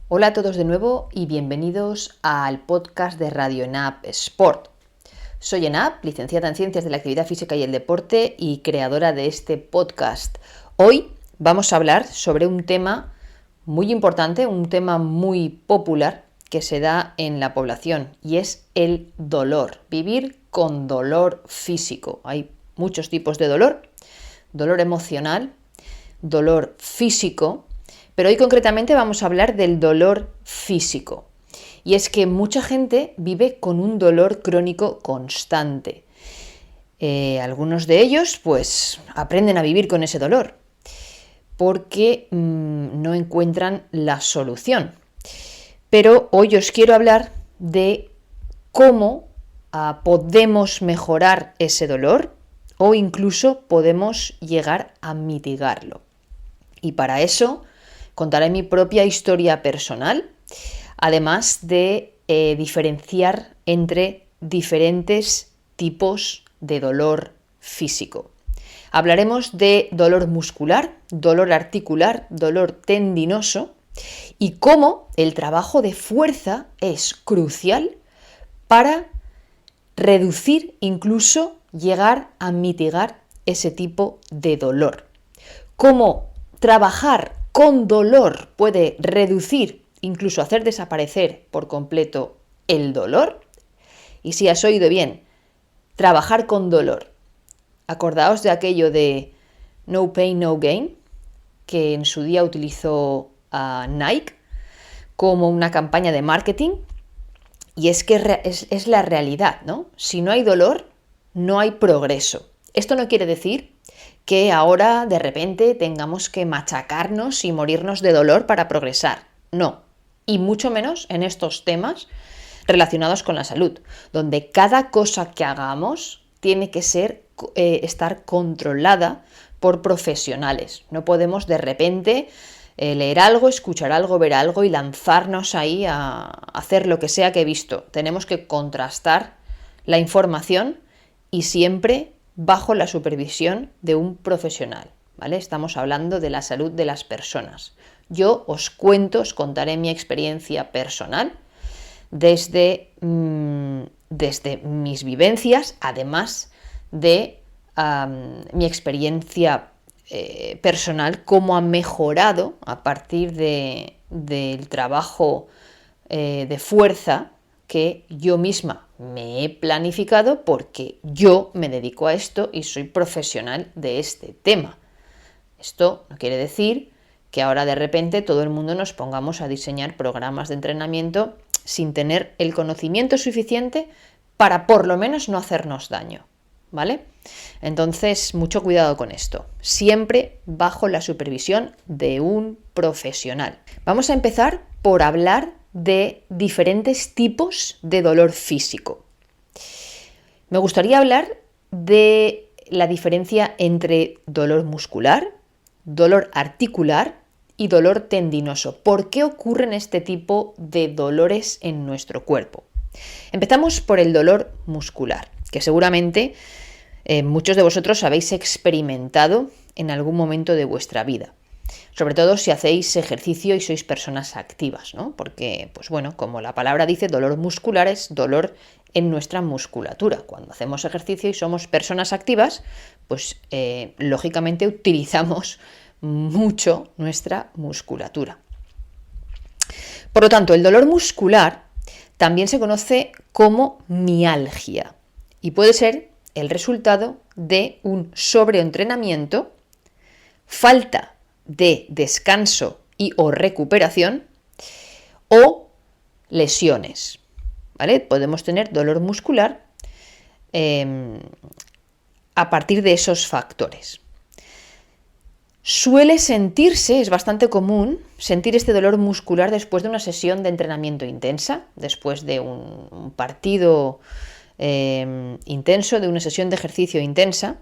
Hola a todos de nuevo y bienvenidos al podcast de Radio ENAP Sport. Soy ENAP, licenciada en Ciencias de la Actividad Física y el Deporte y creadora de este podcast. Hoy vamos a hablar sobre un tema muy importante, un tema muy popular que se da en la población y es el dolor. Vivir con dolor físico. Hay muchos tipos de dolor: dolor emocional, dolor físico. Pero hoy concretamente vamos a hablar del dolor físico. Y es que mucha gente vive con un dolor crónico constante. Algunos de ellos pues aprenden a vivir con ese dolor porque no encuentran la solución. Pero hoy os quiero hablar de cómo podemos mejorar ese dolor o incluso podemos llegar a mitigarlo. Y para eso contaré mi propia historia personal, además de diferenciar entre diferentes tipos de dolor físico. Hablaremos de dolor muscular, dolor articular, dolor tendinoso y cómo el trabajo de fuerza es crucial para reducir, incluso llegar a mitigar ese tipo de dolor. Cómo trabajar con dolor puede reducir, incluso hacer desaparecer por completo el dolor. Y si has oído bien, trabajar con dolor. Acordaos de aquello de no pain, no gain, que en su día utilizó Nike como una campaña de marketing. Y es que es la realidad, ¿no? Si no hay dolor, no hay progreso. Esto no quiere decir que ahora de repente tengamos que machacarnos y morirnos de dolor para progresar. No, y mucho menos en estos temas relacionados con la salud, donde cada cosa que hagamos tiene que estar controlada por profesionales. No podemos de repente leer algo, escuchar algo, ver algo y lanzarnos ahí a hacer lo que sea que he visto. Tenemos que contrastar la información y siempre bajo la supervisión de un profesional, ¿vale? Estamos hablando de la salud de las personas. Yo os contaré mi experiencia personal desde mis vivencias, además de mi experiencia personal, cómo ha mejorado a partir del trabajo de fuerza que yo misma me he planificado porque yo me dedico a esto y soy profesional de este tema. Esto no quiere decir que ahora de repente todo el mundo nos pongamos a diseñar programas de entrenamiento sin tener el conocimiento suficiente para por lo menos no hacernos daño, ¿vale? Entonces, mucho cuidado con esto, siempre bajo la supervisión de un profesional. Vamos a empezar por hablar de diferentes tipos de dolor físico. Me gustaría hablar de la diferencia entre dolor muscular, dolor articular y dolor tendinoso. ¿Por qué ocurren este tipo de dolores en nuestro cuerpo? Empezamos por el dolor muscular, que seguramente muchos de vosotros habéis experimentado en algún momento de vuestra vida. Sobre todo si hacéis ejercicio y sois personas activas, ¿no? Porque, pues bueno, como la palabra dice, dolor muscular es dolor en nuestra musculatura. Cuando hacemos ejercicio y somos personas activas, pues lógicamente utilizamos mucho nuestra musculatura. Por lo tanto, el dolor muscular también se conoce como mialgia y puede ser el resultado de un sobreentrenamiento, falta de descanso y o recuperación o lesiones, ¿vale? Podemos tener dolor muscular a partir de esos factores. Suele sentirse, es bastante común, sentir este dolor muscular después de una sesión de entrenamiento intensa, después de un partido intenso, de una sesión de ejercicio intensa,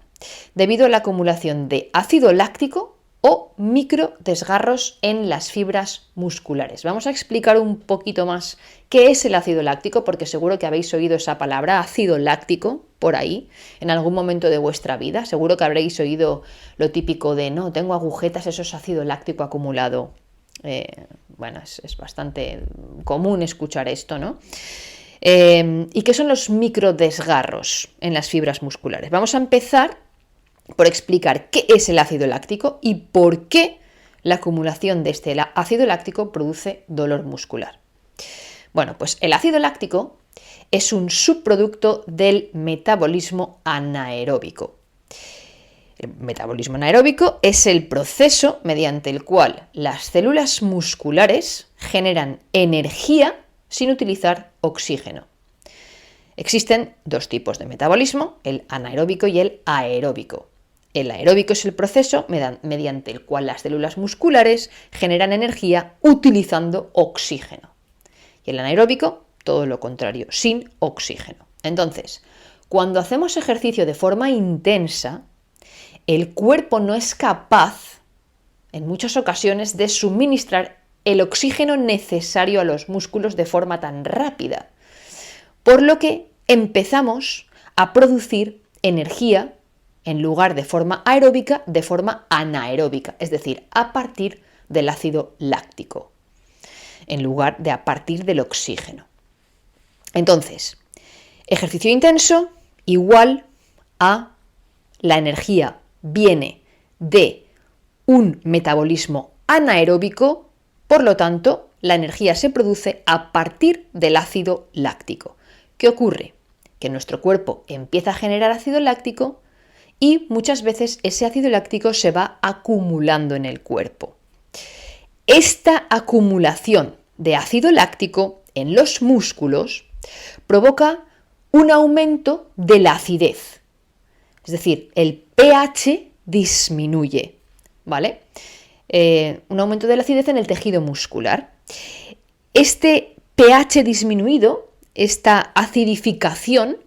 debido a la acumulación de ácido láctico o microdesgarros en las fibras musculares. Vamos a explicar un poquito más qué es el ácido láctico, porque seguro que habéis oído esa palabra, ácido láctico, por ahí, en algún momento de vuestra vida. Seguro que habréis oído lo típico de, no, tengo agujetas, eso es ácido láctico acumulado. Bueno, es bastante común escuchar esto, ¿no? ¿Y qué son los microdesgarros en las fibras musculares? Vamos a empezar por explicar qué es el ácido láctico y por qué la acumulación de este ácido láctico produce dolor muscular. Bueno, pues el ácido láctico es un subproducto del metabolismo anaeróbico. El metabolismo anaeróbico es el proceso mediante el cual las células musculares generan energía sin utilizar oxígeno. Existen dos tipos de metabolismo, el anaeróbico y el aeróbico. El aeróbico es el proceso mediante el cual las células musculares generan energía utilizando oxígeno. Y el anaeróbico, todo lo contrario, sin oxígeno. Entonces, cuando hacemos ejercicio de forma intensa, el cuerpo no es capaz, en muchas ocasiones, de suministrar el oxígeno necesario a los músculos de forma tan rápida. Por lo que empezamos a producir energía, en lugar de forma aeróbica, de forma anaeróbica, es decir, a partir del ácido láctico, en lugar de a partir del oxígeno. Entonces, ejercicio intenso igual a la energía viene de un metabolismo anaeróbico, por lo tanto, la energía se produce a partir del ácido láctico. ¿Qué ocurre? Que nuestro cuerpo empieza a generar ácido láctico y muchas veces ese ácido láctico se va acumulando en el cuerpo. Esta acumulación de ácido láctico en los músculos provoca un aumento de la acidez. Es decir, el pH disminuye, ¿vale? Un aumento de la acidez en el tejido muscular. Este pH disminuido, esta acidificación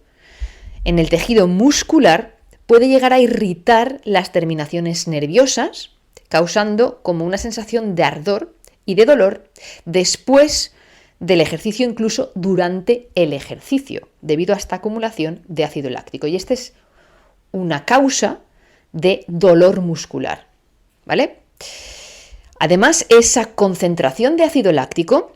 en el tejido muscular puede llegar a irritar las terminaciones nerviosas, causando como una sensación de ardor y de dolor después del ejercicio, incluso durante el ejercicio, debido a esta acumulación de ácido láctico. Y esta es una causa de dolor muscular, ¿vale? Además, esa concentración de ácido láctico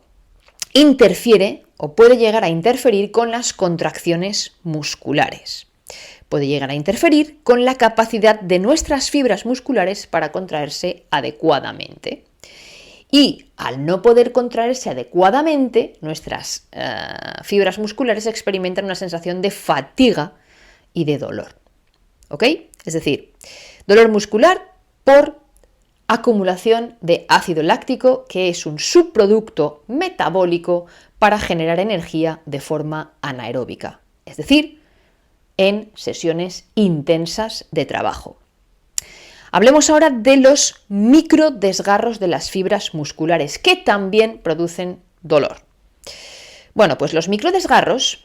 interfiere o puede llegar a interferir con las contracciones musculares. Puede llegar a interferir con la capacidad de nuestras fibras musculares para contraerse adecuadamente. Y al no poder contraerse adecuadamente, nuestras fibras musculares experimentan una sensación de fatiga y de dolor. ¿Ok? Es decir, dolor muscular por acumulación de ácido láctico, que es un subproducto metabólico para generar energía de forma anaeróbica, es decir, en sesiones intensas de trabajo. Hablemos ahora de los microdesgarros de las fibras musculares, que también producen dolor. Bueno, pues los microdesgarros,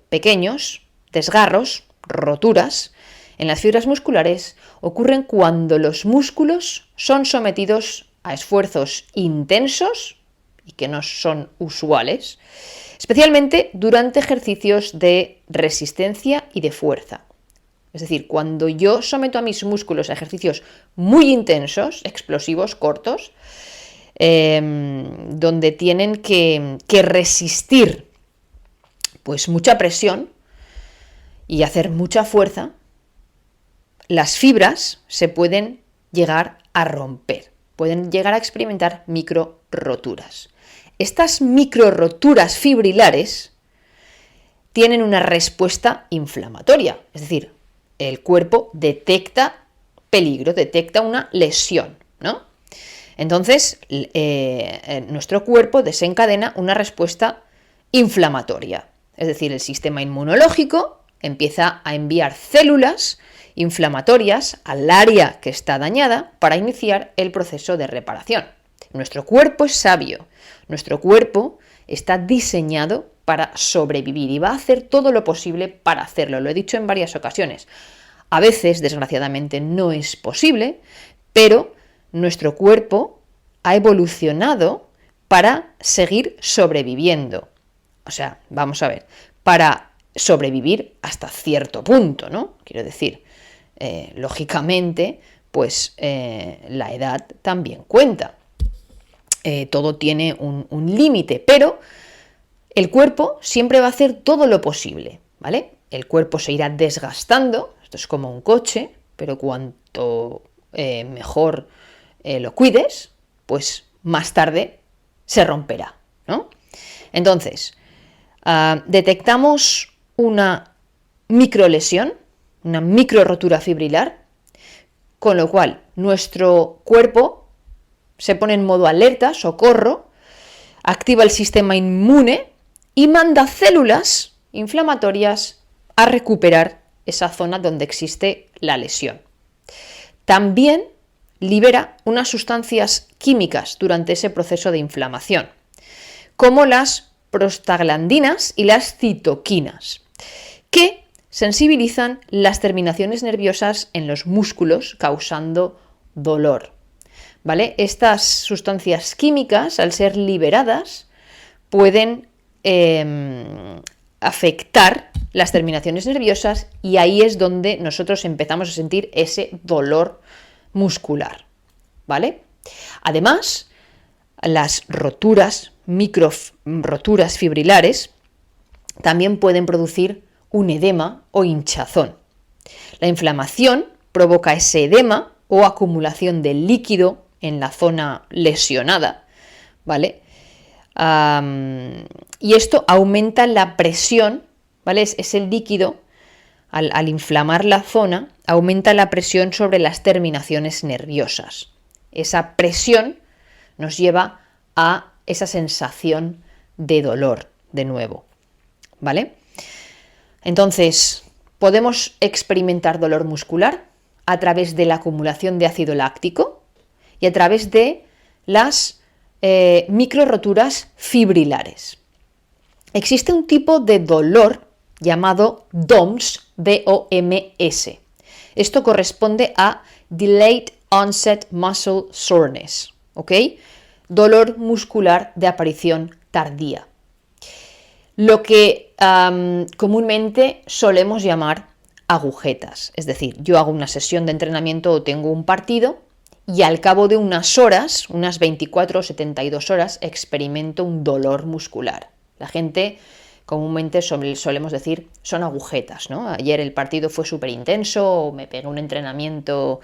pequeños, desgarros, roturas, en las fibras musculares ocurren cuando los músculos son sometidos a esfuerzos intensos y que no son usuales, especialmente durante ejercicios de resistencia y de fuerza. Es decir, cuando yo someto a mis músculos a ejercicios muy intensos, explosivos, cortos, donde tienen que resistir pues mucha presión y hacer mucha fuerza, las fibras se pueden llegar a romper, pueden llegar a experimentar microroturas. Estas microroturas fibrilares tienen una respuesta inflamatoria, es decir, el cuerpo detecta peligro, detecta una lesión, ¿no? Entonces, nuestro cuerpo desencadena una respuesta inflamatoria, es decir, el sistema inmunológico empieza a enviar células inflamatorias al área que está dañada para iniciar el proceso de reparación. Nuestro cuerpo es sabio, nuestro cuerpo está diseñado para sobrevivir y va a hacer todo lo posible para hacerlo. Lo he dicho en varias ocasiones. A veces, desgraciadamente, no es posible, pero nuestro cuerpo ha evolucionado para seguir sobreviviendo. O sea, vamos a ver, para sobrevivir hasta cierto punto, ¿no? Quiero decir, lógicamente, pues la edad también cuenta. todo tiene un límite, pero el cuerpo siempre va a hacer todo lo posible, ¿vale? El cuerpo se irá desgastando, esto es como un coche, pero cuanto mejor lo cuides, pues más tarde se romperá, ¿no? Entonces, detectamos una microlesión, una microrotura fibrilar, con lo cual nuestro cuerpo se pone en modo alerta, socorro, activa el sistema inmune y manda células inflamatorias a recuperar esa zona donde existe la lesión. También libera unas sustancias químicas durante ese proceso de inflamación, como las prostaglandinas y las citoquinas, que sensibilizan las terminaciones nerviosas en los músculos, causando dolor. ¿Vale? Estas sustancias químicas, al ser liberadas, pueden afectar las terminaciones nerviosas y ahí es donde nosotros empezamos a sentir ese dolor muscular, ¿vale? Además, las roturas, microroturas fibrilares, también pueden producir un edema o hinchazón. La inflamación provoca ese edema o acumulación de líquido en la zona lesionada, ¿vale? Y esto aumenta la presión, ¿vale? Es el líquido, al inflamar la zona, aumenta la presión sobre las terminaciones nerviosas. Esa presión nos lleva a esa sensación de dolor de nuevo, ¿vale? Entonces, podemos experimentar dolor muscular a través de la acumulación de ácido láctico y a través de las microroturas fibrilares. Existe un tipo de dolor llamado DOMS, D-O-M-S. Esto corresponde a Delayed Onset Muscle Soreness, ¿ok? Dolor muscular de aparición tardía. Lo que comúnmente solemos llamar agujetas. Es decir, yo hago una sesión de entrenamiento o tengo un partido y al cabo de unas horas, unas 24 o 72 horas, experimento un dolor muscular. La gente comúnmente solemos decir son agujetas, ¿no? Ayer el partido fue súper intenso, o me pegué un entrenamiento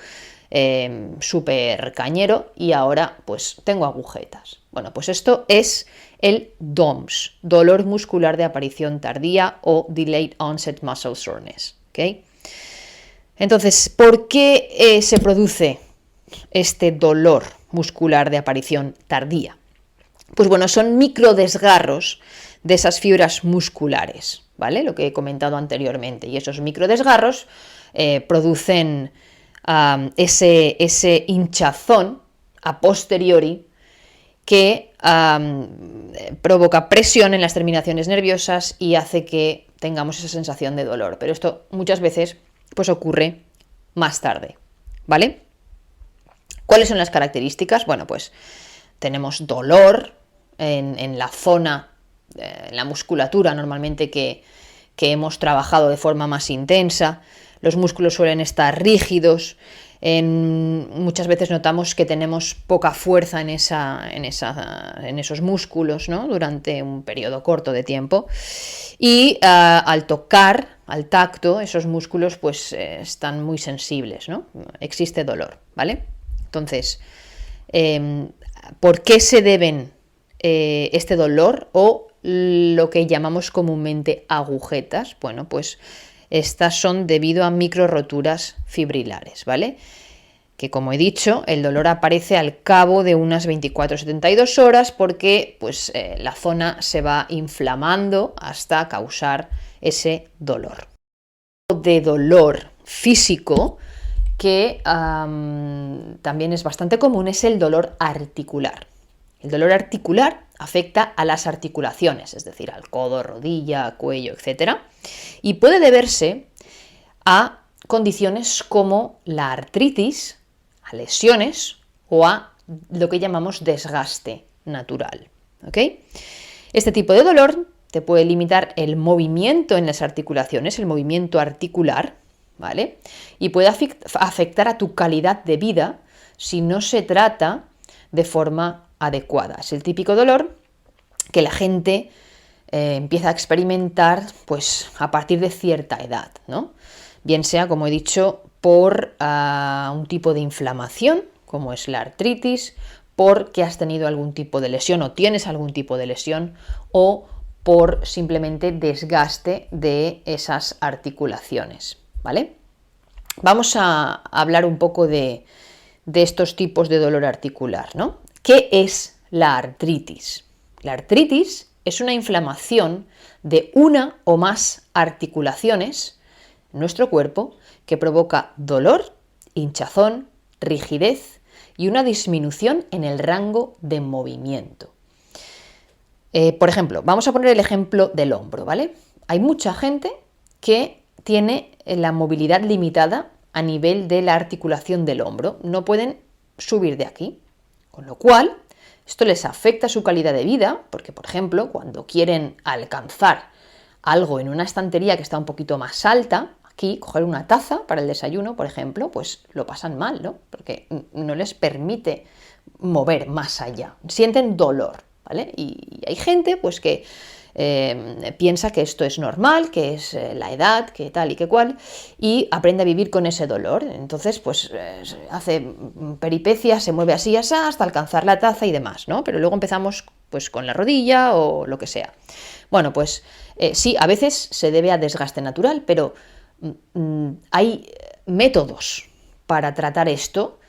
súper cañero y ahora pues tengo agujetas. Bueno, pues esto es el DOMS, dolor muscular de aparición tardía o Delayed Onset Muscle Soreness, ¿ok? Entonces, ¿por qué se produce este dolor muscular de aparición tardía? Pues bueno, son microdesgarros de esas fibras musculares, ¿vale? Lo que he comentado anteriormente. Y esos microdesgarros producen ese hinchazón a posteriori que provoca presión en las terminaciones nerviosas y hace que tengamos esa sensación de dolor. Pero esto muchas veces pues ocurre más tarde, ¿vale? ¿Cuáles son las características? Bueno, pues tenemos dolor en la zona, en la musculatura normalmente que hemos trabajado de forma más intensa. Los músculos suelen estar rígidos. Muchas veces notamos que tenemos poca fuerza en esos músculos, ¿no? Durante un periodo corto de tiempo. Y al tocar, al tacto, esos músculos pues están muy sensibles, ¿no? Existe dolor, ¿vale? Entonces, ¿por qué se deben este dolor o lo que llamamos comúnmente agujetas? Bueno, pues estas son debido a microroturas fibrilares, ¿vale? Que como he dicho, el dolor aparece al cabo de unas 24-72 horas porque pues, la zona se va inflamando hasta causar ese dolor. De dolor físico que también es bastante común es el dolor articular. El dolor articular afecta a las articulaciones, es decir, al codo, rodilla, cuello, etc. Y puede deberse a condiciones como la artritis, a lesiones o a lo que llamamos desgaste natural, ¿ok? Este tipo de dolor te puede limitar el movimiento en las articulaciones, el movimiento articular, ¿vale? Y puede afectar a tu calidad de vida si no se trata de forma adecuada. Es el típico dolor que la gente empieza a experimentar pues a partir de cierta edad, ¿no? Bien sea, como he dicho, por un tipo de inflamación, como es la artritis, porque has tenido algún tipo de lesión o tienes algún tipo de lesión, o por simplemente desgaste de esas articulaciones, ¿vale? Vamos a hablar un poco de estos tipos de dolor articular, ¿no? ¿Qué es la artritis? La artritis es una inflamación de una o más articulaciones en nuestro cuerpo que provoca dolor, hinchazón, rigidez y una disminución en el rango de movimiento. Por ejemplo, vamos a poner el ejemplo del hombro, ¿vale? Hay mucha gente que tiene la movilidad limitada a nivel de la articulación del hombro. No pueden subir de aquí, con lo cual esto les afecta a su calidad de vida, porque, por ejemplo, cuando quieren alcanzar algo en una estantería que está un poquito más alta, aquí, coger una taza para el desayuno, por ejemplo, pues lo pasan mal, ¿no? Porque no les permite mover más allá. Sienten dolor, ¿vale? Y hay gente, pues, que piensa que esto es normal, que es la edad, que tal y que cual, y aprende a vivir con ese dolor. Entonces, pues hace peripecias, se mueve así, así, hasta alcanzar la taza y demás, ¿no? Pero luego empezamos pues con la rodilla o lo que sea. Bueno, pues sí, a veces se debe a desgaste natural, pero hay métodos para tratar esto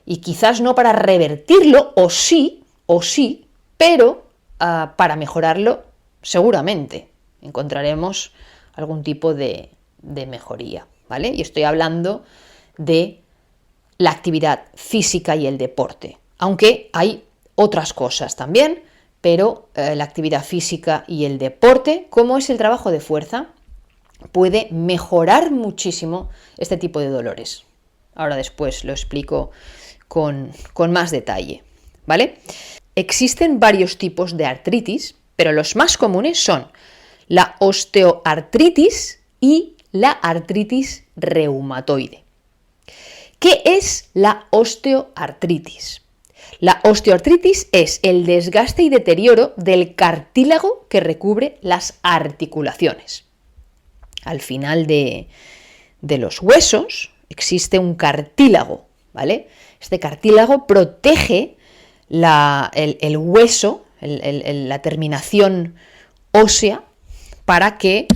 y quizás no para revertirlo, o sí, pero para mejorarlo seguramente encontraremos algún tipo de mejoría, ¿vale? Y estoy hablando de la actividad física y el deporte, aunque hay otras cosas también, pero la actividad física y el deporte, como es el trabajo de fuerza, puede mejorar muchísimo este tipo de dolores. Ahora después lo explico con más detalle, ¿vale? Existen varios tipos de artritis, pero los más comunes son la osteoartritis y la artritis reumatoide. ¿Qué es la osteoartritis? La osteoartritis es el desgaste y deterioro del cartílago que recubre las articulaciones. Al final de los huesos existe un cartílago, ¿vale? Este cartílago protege el hueso, la terminación ósea, para que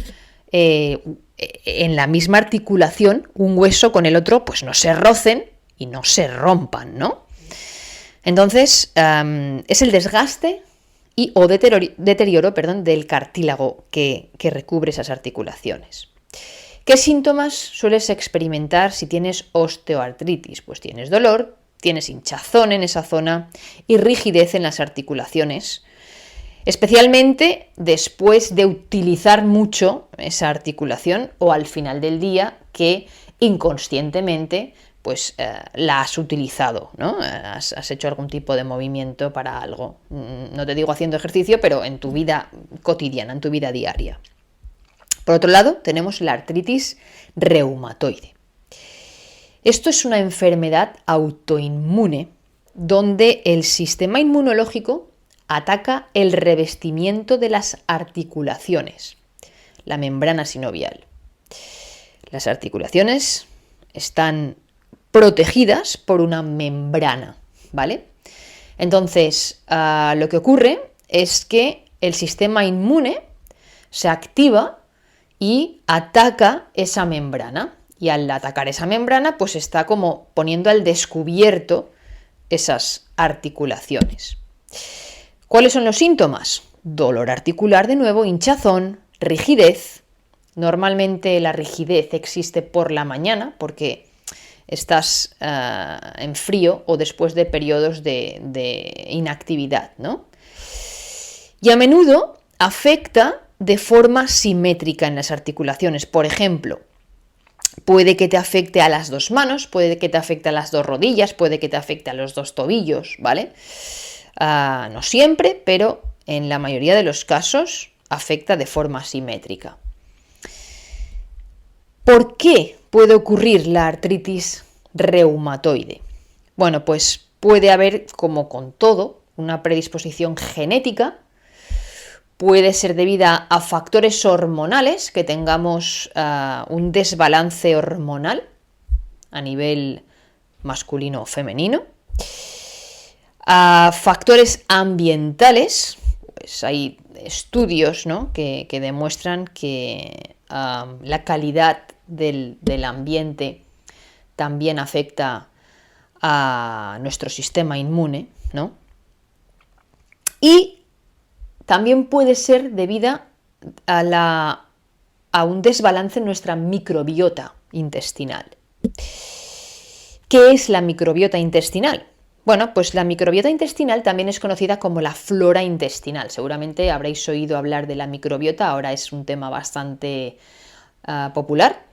en la misma articulación un hueso con el otro pues no se rocen y no se rompan, ¿no? Entonces es el desgaste o deterioro del cartílago que recubre esas articulaciones. ¿Qué síntomas sueles experimentar si tienes osteoartritis? Pues tienes dolor, tienes hinchazón en esa zona y rigidez en las articulaciones, especialmente después de utilizar mucho esa articulación o al final del día que inconscientemente pues la has utilizado, ¿no? Has hecho algún tipo de movimiento para algo. No te digo haciendo ejercicio, pero en tu vida cotidiana, en tu vida diaria. Por otro lado, tenemos la artritis reumatoide. Esto es una enfermedad autoinmune donde el sistema inmunológico ataca el revestimiento de las articulaciones, la membrana sinovial. Las articulaciones están protegidas por una membrana, ¿vale? Entonces, lo que ocurre es que el sistema inmune se activa y ataca esa membrana. Y al atacar esa membrana, pues está como poniendo al descubierto esas articulaciones. ¿Cuáles son los síntomas? Dolor articular de nuevo, hinchazón, rigidez. Normalmente la rigidez existe por la mañana porque estás en frío o después de periodos de inactividad, ¿no? Y a menudo afecta de forma simétrica en las articulaciones. Por ejemplo, puede que te afecte a las dos manos, puede que te afecte a las dos rodillas, puede que te afecte a los dos tobillos, ¿vale? No siempre, pero en la mayoría de los casos afecta de forma simétrica. ¿Por qué puede ocurrir la artritis reumatoide? Bueno, pues puede haber, como con todo, una predisposición genética, puede ser debida a factores hormonales, que tengamos un desbalance hormonal a nivel masculino o femenino, a factores ambientales. Pues hay estudios, ¿no?, que demuestran que la calidad del ambiente también afecta a nuestro sistema inmune, ¿no? Y también puede ser debida a un desbalance en nuestra microbiota intestinal. ¿Qué es la microbiota intestinal? Bueno, pues la microbiota intestinal también es conocida como la flora intestinal. Seguramente habréis oído hablar de la microbiota, ahora es un tema bastante popular.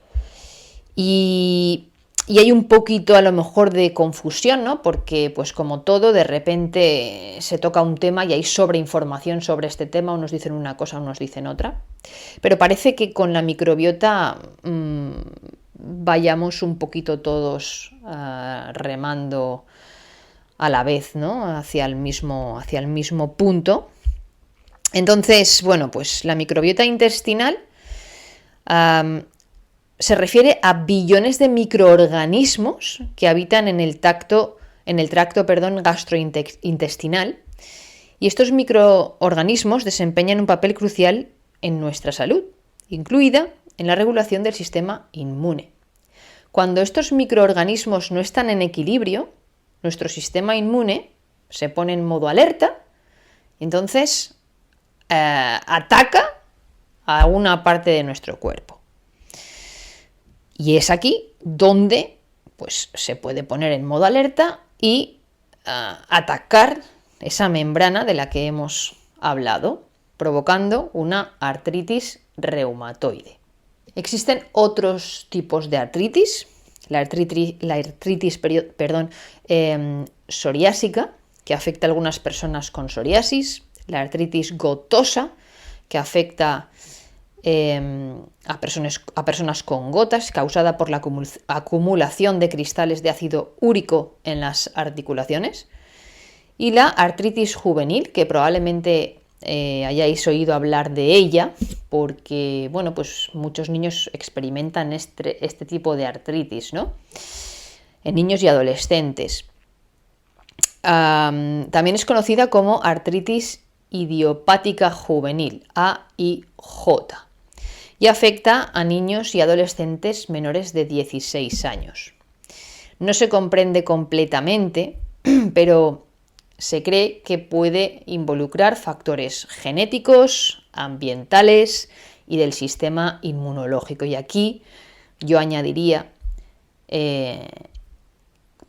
Y hay un poquito a lo mejor de confusión, ¿no? Porque pues como todo, de repente se toca un tema y hay sobreinformación sobre este tema, unos dicen una cosa, unos dicen otra. Pero parece que con la microbiota vayamos un poquito todos remando a la vez, ¿no?, hacia el mismo punto. Entonces, bueno, pues la microbiota intestinal se refiere a billones de microorganismos que habitan en el tracto gastrointestinal, y estos microorganismos desempeñan un papel crucial en nuestra salud, incluida en la regulación del sistema inmune. Cuando estos microorganismos no están en equilibrio, nuestro sistema inmune se pone en modo alerta y entonces ataca a una parte de nuestro cuerpo. Y es aquí donde pues, se puede poner en modo alerta y atacar esa membrana de la que hemos hablado, provocando una artritis reumatoide. Existen otros tipos de artritis. La artritis psoriásica, que afecta a algunas personas con psoriasis. La artritis gotosa, que afecta a personas con gotas, causada por la acumulación de cristales de ácido úrico en las articulaciones. Y la artritis juvenil, que probablemente hayáis oído hablar de ella, porque bueno, pues muchos niños experimentan este tipo de artritis, ¿no?, en niños y adolescentes. También es conocida como artritis idiopática juvenil, AIJ, y afecta a niños y adolescentes menores de 16 años. No se comprende completamente, pero se cree que puede involucrar factores genéticos, ambientales y del sistema inmunológico. Y aquí yo añadiría que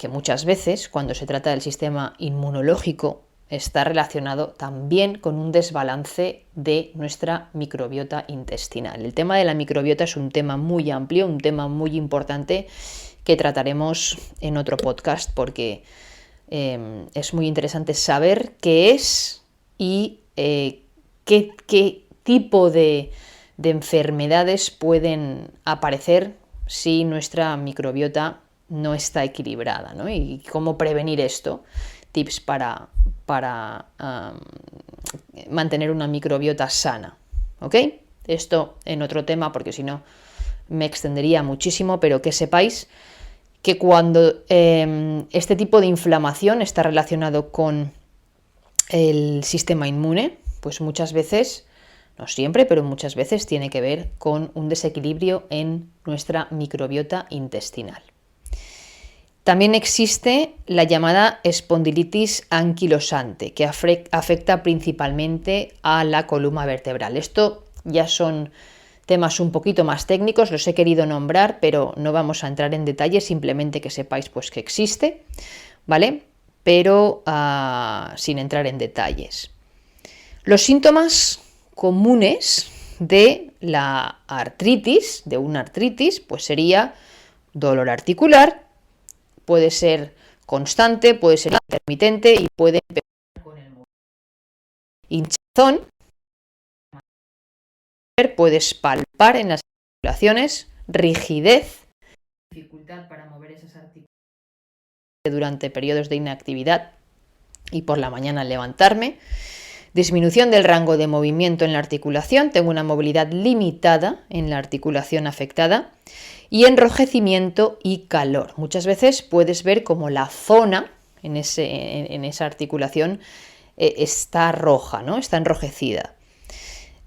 muchas veces, cuando se trata del sistema inmunológico, está relacionado también con un desbalance de nuestra microbiota intestinal. El tema de la microbiota es un tema muy amplio, un tema muy importante que trataremos en otro podcast, porque es muy interesante saber qué es y qué tipo de enfermedades pueden aparecer si nuestra microbiota no está equilibrada, ¿no? Y cómo prevenir esto. Tips para mantener una microbiota sana, ¿ok? Esto en otro tema, porque si no me extendería muchísimo, pero que sepáis que cuando este tipo de inflamación está relacionado con el sistema inmune, pues muchas veces, no siempre, pero muchas veces tiene que ver con un desequilibrio en nuestra microbiota intestinal. También existe la llamada espondilitis anquilosante, que afecta principalmente a la columna vertebral. Esto ya son temas un poquito más técnicos, los he querido nombrar, pero no vamos a entrar en detalle, simplemente que sepáis pues que existe, ¿vale? Pero sin entrar en detalles. Los síntomas comunes de la artritis, de una artritis, pues sería dolor articular, puede ser constante, puede ser intermitente y puede empeorar con el movimiento. Hinchazón, puedes palpar en las articulaciones, rigidez, dificultad para mover esas articulaciones durante periodos de inactividad, y por la mañana al levantarme. Disminución del rango de movimiento en la articulación, tengo una movilidad limitada en la articulación afectada. Y enrojecimiento y calor. Muchas veces puedes ver como la zona en esa articulación está roja, ¿no? Está enrojecida.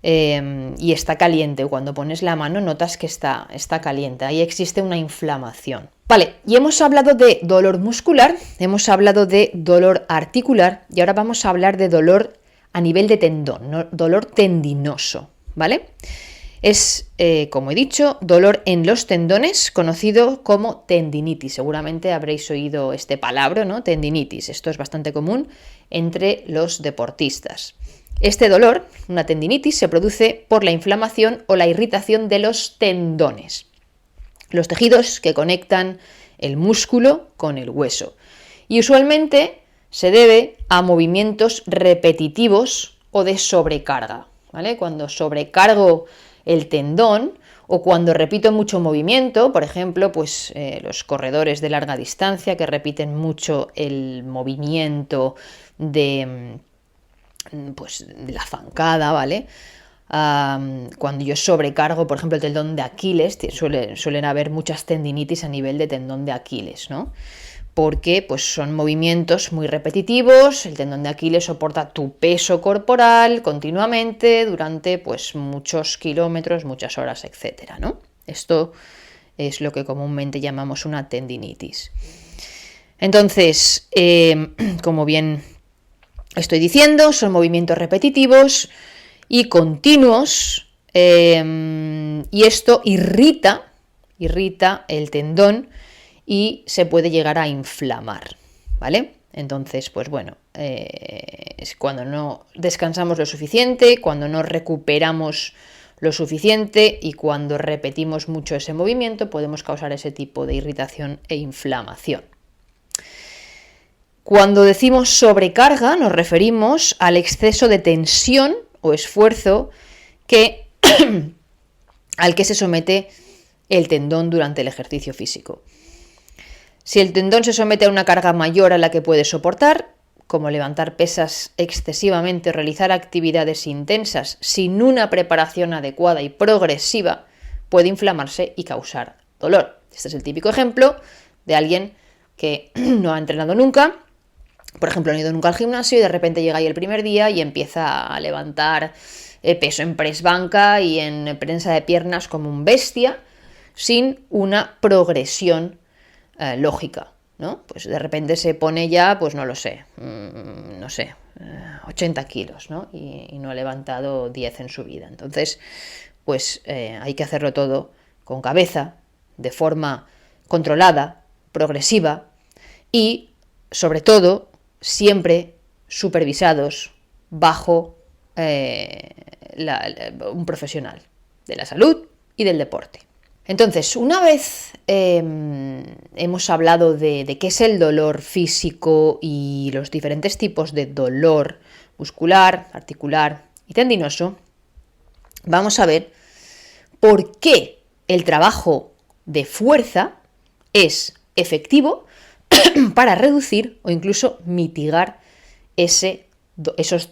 Y está caliente. Cuando pones la mano notas que está caliente. Ahí existe una inflamación. Vale, y hemos hablado de dolor muscular, hemos hablado de dolor articular y ahora vamos a hablar de dolor a nivel de tendón, ¿no? Dolor tendinoso, ¿vale? Es, como he dicho, dolor en los tendones, conocido como tendinitis. Seguramente habréis oído este palabra, ¿no? Tendinitis. Esto es bastante común entre los deportistas. Este dolor, una tendinitis, se produce por la inflamación o la irritación de los tendones, los tejidos que conectan el músculo con el hueso. Y usualmente se debe a movimientos repetitivos o de sobrecarga, ¿vale? Cuando sobrecargo el tendón o cuando repito mucho movimiento, por ejemplo, pues los corredores de larga distancia que repiten mucho el movimiento de la zancada, ¿vale? Cuando yo sobrecargo, por ejemplo, el tendón de Aquiles, suelen haber muchas tendinitis a nivel de tendón de Aquiles, ¿no? Porque pues, son movimientos muy repetitivos, el tendón de Aquiles soporta tu peso corporal continuamente durante pues, muchos kilómetros, muchas horas, etc., ¿no? Esto es lo que comúnmente llamamos una tendinitis. Entonces, como bien estoy diciendo, son movimientos repetitivos y continuos, y esto irrita el tendón y se puede llegar a inflamar, ¿vale? Entonces, pues bueno, es cuando no descansamos lo suficiente, cuando no recuperamos lo suficiente y cuando repetimos mucho ese movimiento, podemos causar ese tipo de irritación e inflamación. Cuando decimos sobrecarga, nos referimos al exceso de tensión o esfuerzo al que se somete el tendón durante el ejercicio físico. Si el tendón se somete a una carga mayor a la que puede soportar, como levantar pesas excesivamente o realizar actividades intensas sin una preparación adecuada y progresiva, puede inflamarse y causar dolor. Este es el típico ejemplo de alguien que no ha entrenado nunca, por ejemplo, no ha ido nunca al gimnasio y de repente llega ahí el primer día y empieza a levantar peso en press banca y en prensa de piernas como un bestia, sin una progresión lógica, ¿no? Pues de repente se pone ya, pues no lo sé, 80 kilos, ¿no? Y no ha levantado 10 en su vida. Entonces, pues hay que hacerlo todo con cabeza, de forma controlada, progresiva y, sobre todo, siempre supervisados bajo un profesional de la salud y del deporte. Entonces, una vez hemos hablado de qué es el dolor físico y los diferentes tipos de dolor muscular, articular y tendinoso, vamos a ver por qué el trabajo de fuerza es efectivo para reducir o incluso mitigar esos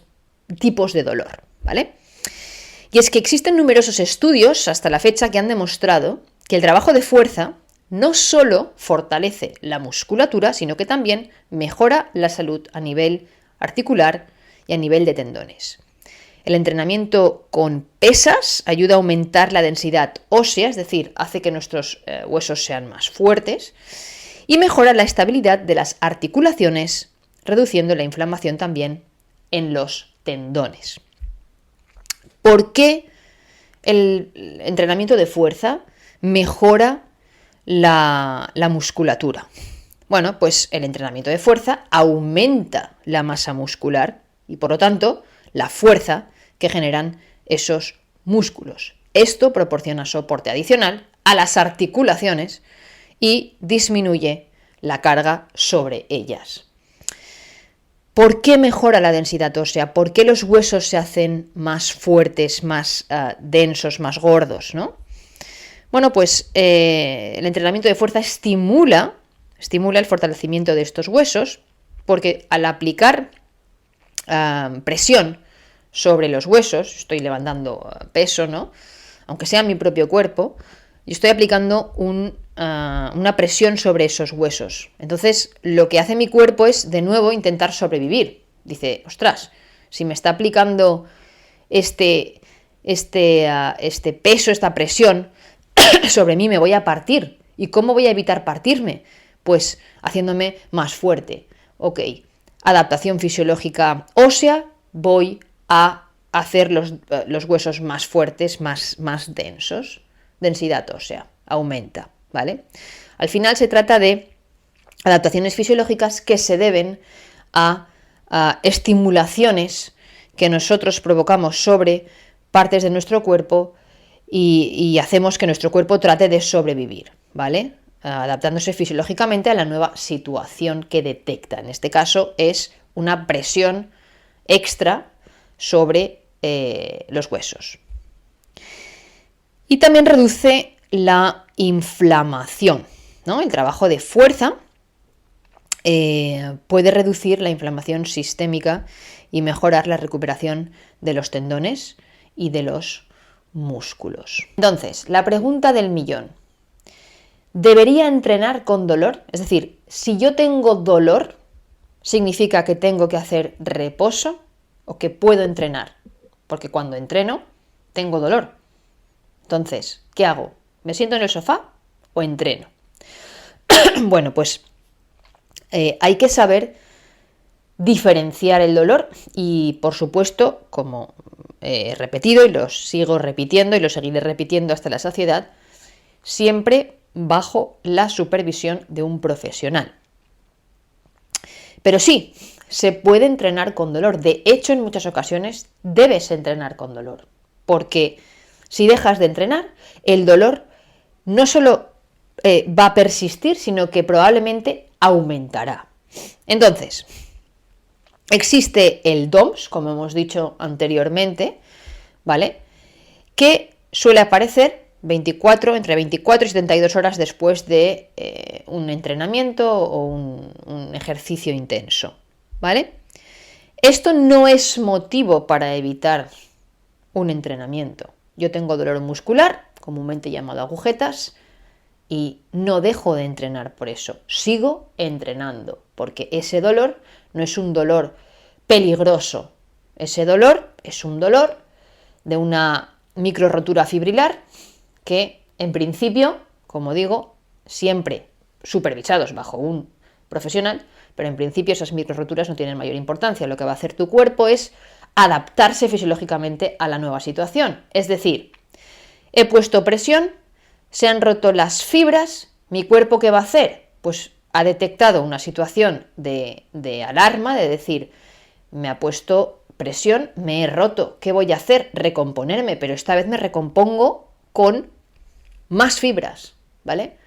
tipos de dolor, ¿vale? Y es que existen numerosos estudios hasta la fecha que han demostrado que el trabajo de fuerza no solo fortalece la musculatura, sino que también mejora la salud a nivel articular y a nivel de tendones. El entrenamiento con pesas ayuda a aumentar la densidad ósea, es decir, hace que nuestros huesos sean más fuertes, y mejora la estabilidad de las articulaciones, reduciendo la inflamación también en los tendones. ¿Por qué el entrenamiento de fuerza mejora la musculatura? Bueno, pues el entrenamiento de fuerza aumenta la masa muscular y, por lo tanto, la fuerza que generan esos músculos. Esto proporciona soporte adicional a las articulaciones y disminuye la carga sobre ellas. ¿Por qué mejora la densidad ósea? ¿Por qué los huesos se hacen más fuertes, más densos, más gordos, ¿no? Bueno, pues el entrenamiento de fuerza estimula el fortalecimiento de estos huesos, porque al aplicar presión sobre los huesos, estoy levantando peso, ¿no? Aunque sea mi propio cuerpo, yo estoy aplicando una presión sobre esos huesos. Entonces, lo que hace mi cuerpo es, de nuevo, intentar sobrevivir. Dice, ostras, si me está aplicando este peso, esta presión sobre mí, me voy a partir. ¿Y cómo voy a evitar partirme? Pues haciéndome más fuerte. Ok, adaptación fisiológica ósea, voy a hacer los huesos más fuertes, más densos. Densidad ósea, aumenta, ¿vale? Al final se trata de adaptaciones fisiológicas que se deben a estimulaciones que nosotros provocamos sobre partes de nuestro cuerpo y hacemos que nuestro cuerpo trate de sobrevivir, ¿vale? Adaptándose fisiológicamente a la nueva situación que detecta. En este caso es una presión extra sobre los huesos. Y también reduce la inflamación, ¿no? El trabajo de fuerza puede reducir la inflamación sistémica y mejorar la recuperación de los tendones y de los músculos. Entonces, la pregunta del millón. ¿Debería entrenar con dolor? Es decir, si yo tengo dolor, ¿significa que tengo que hacer reposo o que puedo entrenar? Porque cuando entreno, tengo dolor. Entonces, ¿qué hago? ¿Me siento en el sofá o entreno? Bueno, pues hay que saber diferenciar el dolor y, por supuesto, como he repetido y lo sigo repitiendo y lo seguiré repitiendo hasta la saciedad, siempre bajo la supervisión de un profesional. Pero sí, se puede entrenar con dolor. De hecho, en muchas ocasiones debes entrenar con dolor, porque si dejas de entrenar, el dolor no solo va a persistir, sino que probablemente aumentará. Entonces, existe el DOMS, como hemos dicho anteriormente, ¿vale? Que suele aparecer entre 24 y 72 horas después de un entrenamiento o un ejercicio intenso, ¿vale? Esto no es motivo para evitar un entrenamiento. Yo tengo dolor muscular, comúnmente llamado agujetas, y no dejo de entrenar por eso. Sigo entrenando, porque ese dolor no es un dolor peligroso. Ese dolor es un dolor de una microrotura fibrilar que, en principio, como digo, siempre supervisados bajo un profesional, pero en principio esas microroturas no tienen mayor importancia. Lo que va a hacer tu cuerpo es adaptarse fisiológicamente a la nueva situación. Es decir, he puesto presión, se han roto las fibras, ¿mi cuerpo qué va a hacer? Pues ha detectado una situación de alarma, de decir, me ha puesto presión, me he roto, ¿qué voy a hacer? Recomponerme, pero esta vez me recompongo con más fibras, ¿vale?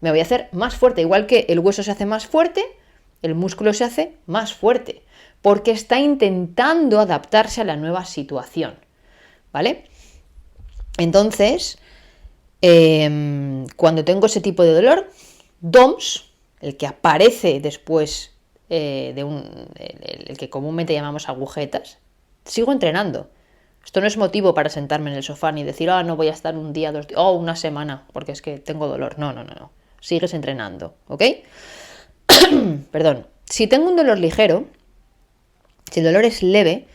Me voy a hacer más fuerte, igual que el hueso se hace más fuerte, el músculo se hace más fuerte, porque está intentando adaptarse a la nueva situación, ¿vale? Entonces, cuando tengo ese tipo de dolor, DOMS, el que aparece después el que comúnmente llamamos agujetas, sigo entrenando. Esto no es motivo para sentarme en el sofá ni decir, no voy a estar un día, 2 días, una semana, porque es que tengo dolor. No. Sigues entrenando, ¿ok? Perdón. Si tengo un dolor ligero, si el dolor es leve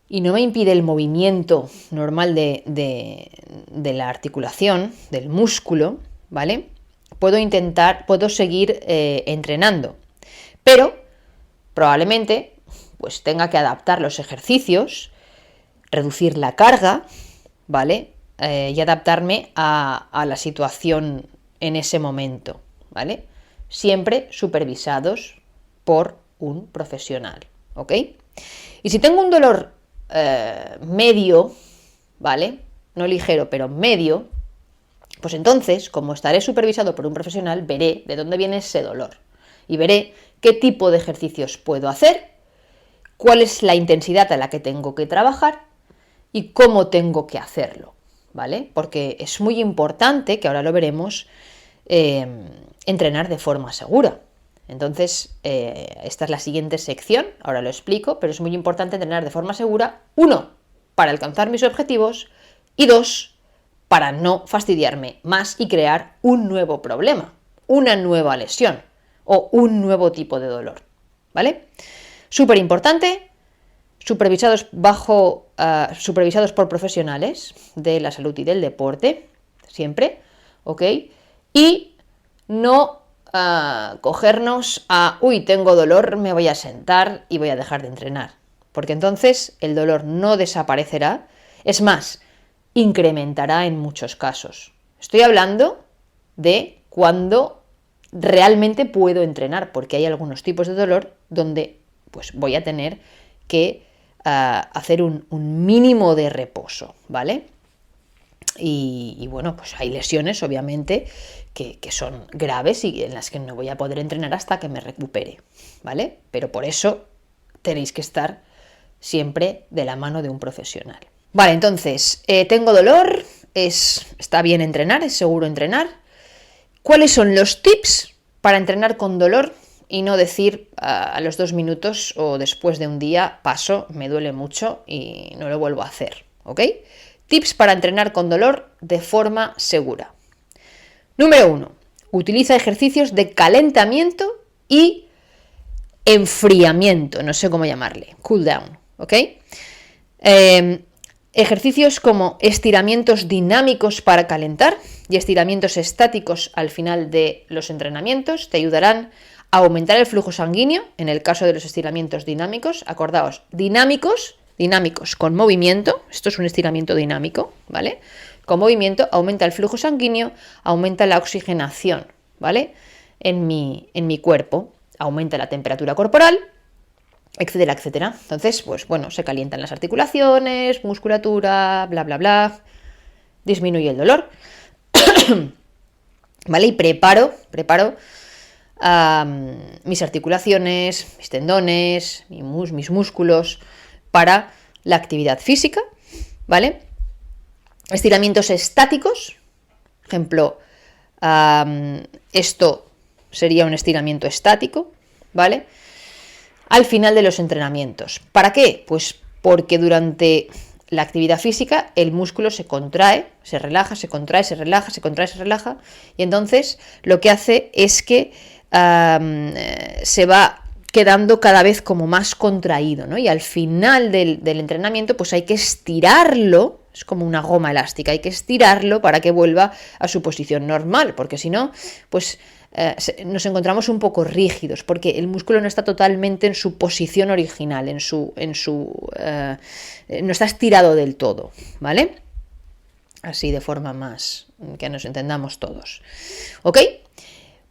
y no me impide el movimiento normal de la articulación, del músculo, ¿vale? Puedo seguir entrenando, pero probablemente pues tenga que adaptar los ejercicios, reducir la carga, ¿vale? Y adaptarme a la situación en ese momento, ¿vale? Siempre supervisados por un profesional, ¿ok? Y si tengo un dolor medio, ¿vale? No ligero, pero medio, pues entonces, como estaré supervisado por un profesional, veré de dónde viene ese dolor y veré qué tipo de ejercicios puedo hacer, cuál es la intensidad a la que tengo que trabajar y cómo tengo que hacerlo, ¿vale? Porque es muy importante, que ahora lo veremos, entrenar de forma segura. Entonces, esta es la siguiente sección, ahora lo explico, pero es muy importante entrenar de forma segura, 1, para alcanzar mis objetivos, y 2, para no fastidiarme más y crear un nuevo problema, una nueva lesión o un nuevo tipo de dolor, ¿vale? Súper importante, supervisados por profesionales de la salud y del deporte, siempre, ¿ok? Y no cogernos a, tengo dolor, me voy a sentar y voy a dejar de entrenar, porque entonces el dolor no desaparecerá, es más, incrementará en muchos casos. Estoy hablando de cuando realmente puedo entrenar, porque hay algunos tipos de dolor donde pues voy a tener que hacer un mínimo de reposo, ¿vale? Y bueno, pues hay lesiones, obviamente, que son graves y en las que no voy a poder entrenar hasta que me recupere, ¿vale? Pero por eso tenéis que estar siempre de la mano de un profesional. Vale, entonces, tengo dolor, está bien entrenar, es seguro entrenar. ¿Cuáles son los tips para entrenar con dolor y no decir a los 2 minutos o después de un día, paso, me duele mucho y no lo vuelvo a hacer, ¿ok? Tips para entrenar con dolor de forma segura. Número 1. Utiliza ejercicios de calentamiento y enfriamiento, no sé cómo llamarle, cool down, ¿ok? Ejercicios como estiramientos dinámicos para calentar y estiramientos estáticos al final de los entrenamientos te ayudarán a aumentar el flujo sanguíneo. En el caso de los estiramientos dinámicos, acordaos, dinámicos con movimiento, esto es un estiramiento dinámico, ¿vale? Con movimiento aumenta el flujo sanguíneo, aumenta la oxigenación, ¿vale? En mi cuerpo, aumenta la temperatura corporal, etcétera, etcétera. Entonces, pues bueno, se calientan las articulaciones, musculatura, bla, bla, bla, disminuye el dolor, ¿vale? Y preparo mis articulaciones, mis tendones, mis músculos para la actividad física, ¿vale? Estiramientos estáticos, ejemplo, esto sería un estiramiento estático, ¿vale? Al final de los entrenamientos. ¿Para qué? Pues porque durante la actividad física el músculo se contrae, se relaja, se contrae, se relaja, se contrae, se relaja, y entonces lo que hace es que se va quedando cada vez como más contraído, ¿no? Y al final del entrenamiento pues hay que estirarlo, es como una goma elástica, hay que estirarlo para que vuelva a su posición normal, porque si no, pues nos encontramos un poco rígidos, porque el músculo no está totalmente en su posición original, no está estirado del todo, ¿vale? Así de forma más que nos entendamos todos, ¿ok?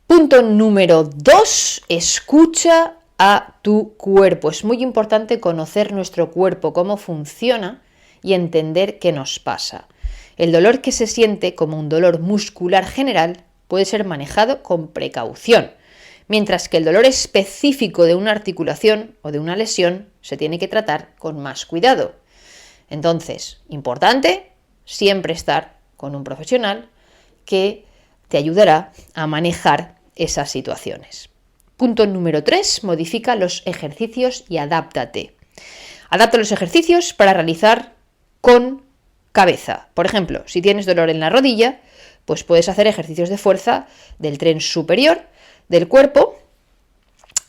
Punto número 2, escucha a tu cuerpo. Es muy importante conocer nuestro cuerpo, cómo funciona y entender qué nos pasa. El dolor que se siente como un dolor muscular general puede ser manejado con precaución, mientras que el dolor específico de una articulación o de una lesión se tiene que tratar con más cuidado. Entonces, importante, siempre estar con un profesional que te ayudará a manejar esas situaciones. Punto número 3, modifica los ejercicios y adáptate. Adapta los ejercicios para realizar con cabeza. Por ejemplo, si tienes dolor en la rodilla, pues puedes hacer ejercicios de fuerza del tren superior del cuerpo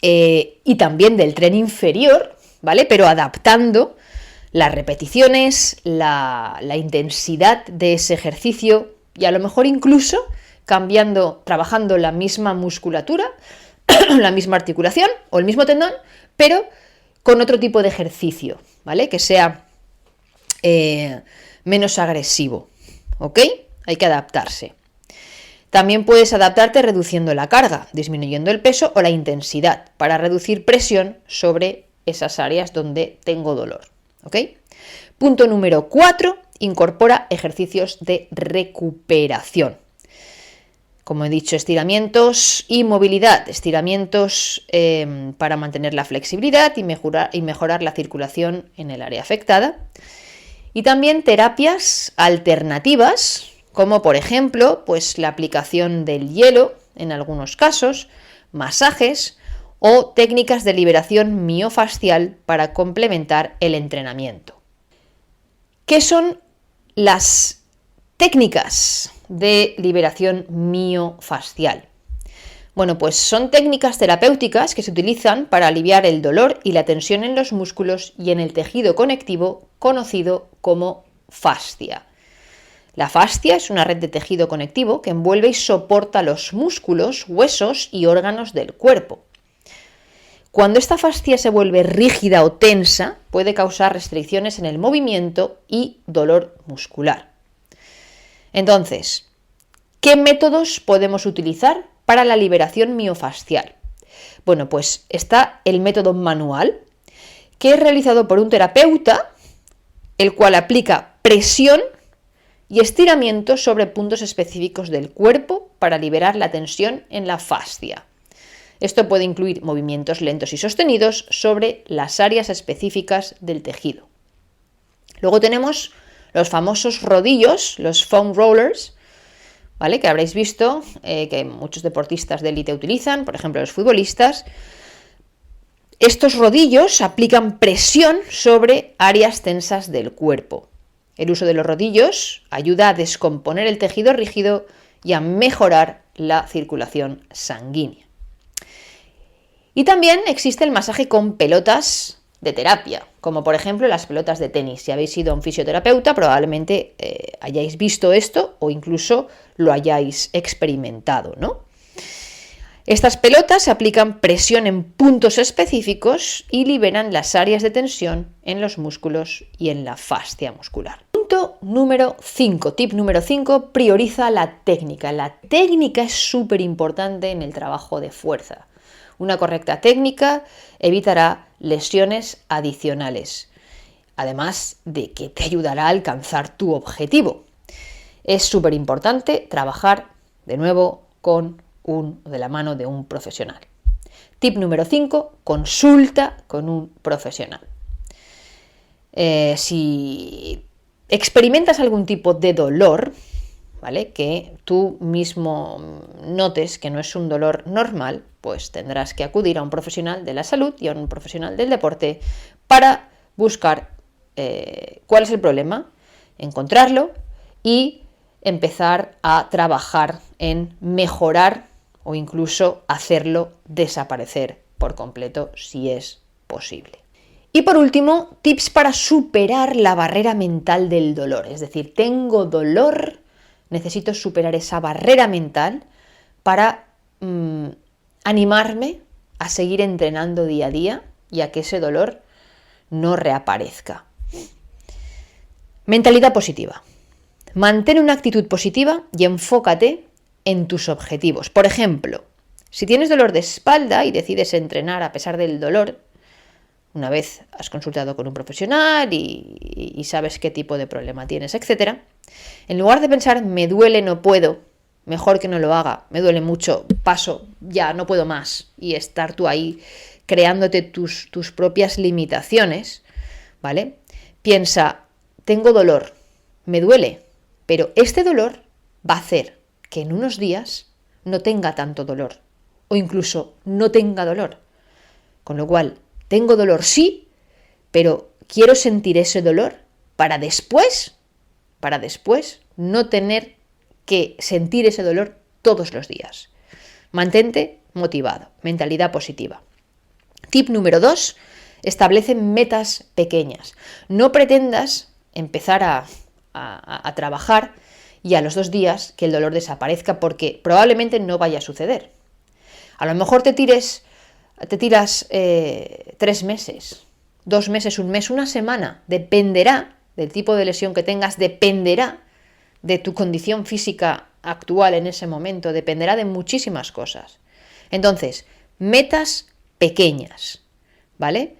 y también del tren inferior, ¿vale? Pero adaptando las repeticiones, la intensidad de ese ejercicio y a lo mejor incluso trabajando la misma musculatura, la misma articulación o el mismo tendón, pero con otro tipo de ejercicio, ¿vale? Que sea menos agresivo, ¿ok? Hay que adaptarse. También puedes adaptarte reduciendo la carga, disminuyendo el peso o la intensidad para reducir presión sobre esas áreas donde tengo dolor, ¿ok? Punto número 4, incorpora ejercicios de recuperación. Como he dicho, estiramientos y movilidad, estiramientos para mantener la flexibilidad y mejorar la circulación en el área afectada. Y también terapias alternativas, como por ejemplo, pues la aplicación del hielo en algunos casos, masajes o técnicas de liberación miofascial para complementar el entrenamiento. ¿Qué son las técnicas de liberación miofascial? Bueno, pues son técnicas terapéuticas que se utilizan para aliviar el dolor y la tensión en los músculos y en el tejido conectivo conocido como fascia. La fascia es una red de tejido conectivo que envuelve y soporta los músculos, huesos y órganos del cuerpo. Cuando esta fascia se vuelve rígida o tensa, puede causar restricciones en el movimiento y dolor muscular. Entonces, ¿qué métodos podemos utilizar para la liberación miofascial? Bueno, pues está el método manual, que es realizado por un terapeuta, el cual aplica presión y estiramiento sobre puntos específicos del cuerpo para liberar la tensión en la fascia. Esto puede incluir movimientos lentos y sostenidos sobre las áreas específicas del tejido. Luego tenemos los famosos rodillos, los foam rollers, ¿vale? Que habréis visto que muchos deportistas de élite utilizan, por ejemplo los futbolistas. Estos rodillos aplican presión sobre áreas tensas del cuerpo. El uso de los rodillos ayuda a descomponer el tejido rígido y a mejorar la circulación sanguínea. Y también existe el masaje con pelotas de terapia, como por ejemplo las pelotas de tenis. Si habéis ido a un fisioterapeuta, probablemente hayáis visto esto o incluso lo hayáis experimentado, ¿no? Estas pelotas aplican presión en puntos específicos y liberan las áreas de tensión en los músculos y en la fascia muscular. Punto número 5, tip número 5, prioriza la técnica. La técnica es súper importante en el trabajo de fuerza. Una correcta técnica evitará lesiones adicionales, además de que te ayudará a alcanzar tu objetivo. Es súper importante trabajar de nuevo de la mano de un profesional. Tip número 5, consulta con un profesional. Si experimentas algún tipo de dolor, ¿vale?, que tú mismo notes que no es un dolor normal, pues tendrás que acudir a un profesional de la salud y a un profesional del deporte para buscar cuál es el problema, encontrarlo y empezar a trabajar en mejorar o incluso hacerlo desaparecer por completo si es posible. Y por último, tips para superar la barrera mental del dolor. Es decir, tengo dolor, necesito superar esa barrera mental para animarme a seguir entrenando día a día y a que ese dolor no reaparezca. Mentalidad positiva. Mantén una actitud positiva y enfócate en tus objetivos. Por ejemplo, si tienes dolor de espalda y decides entrenar a pesar del dolor, una vez has consultado con un profesional y sabes qué tipo de problema tienes, etc., en lugar de pensar, me duele, no puedo, mejor que no lo haga, me duele mucho, paso, ya no puedo más, y estar tú ahí creándote tus propias limitaciones, ¿vale? Piensa, tengo dolor, me duele, pero este dolor va a hacer que en unos días no tenga tanto dolor, o incluso no tenga dolor. Con lo cual, tengo dolor sí, pero quiero sentir ese dolor para después no tener que sentir ese dolor todos los días. Mantente motivado, mentalidad positiva. Tip número 2, establece metas pequeñas. No pretendas empezar a trabajar y a los 2 días que el dolor desaparezca, porque probablemente no vaya a suceder. A lo mejor te tiras 3 meses, 2 meses, 1 mes, 1 semana. Dependerá del tipo de lesión que tengas, dependerá de tu condición física actual en ese momento, dependerá de muchísimas cosas. Entonces, metas pequeñas, ¿vale?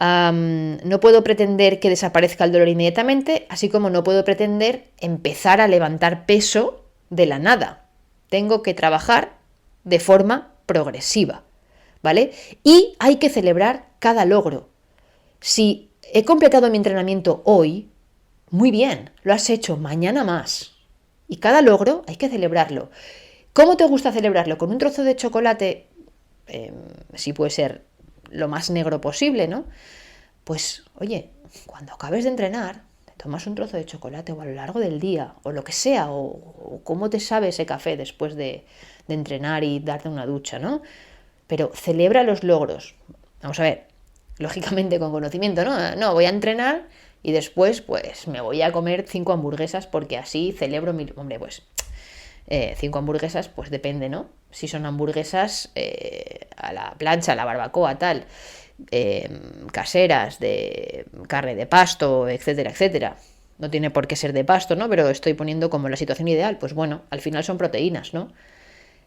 No puedo pretender que desaparezca el dolor inmediatamente, así como no puedo pretender empezar a levantar peso de la nada. Tengo que trabajar de forma progresiva, ¿vale? Y hay que celebrar cada logro. Si he completado mi entrenamiento hoy, muy bien, lo has hecho, mañana más. Y cada logro hay que celebrarlo. ¿Cómo te gusta celebrarlo? ¿Con un trozo de chocolate si puede ser lo más negro posible, ¿no? Pues, oye, cuando acabes de entrenar, te tomas un trozo de chocolate o a lo largo del día, o lo que sea, o cómo te sabe ese café después de entrenar y darte una ducha, ¿no? Pero celebra los logros. Vamos a ver, lógicamente con conocimiento, ¿no? No, voy a entrenar y después pues me voy a comer 5 hamburguesas porque así celebro mi... Hombre, pues 5 hamburguesas, pues depende, ¿no? Si son hamburguesas a la plancha, a la barbacoa, tal, caseras, de carne de pasto, etcétera, etcétera. No tiene por qué ser de pasto, ¿no? Pero estoy poniendo como la situación ideal. Pues bueno, al final son proteínas, ¿no?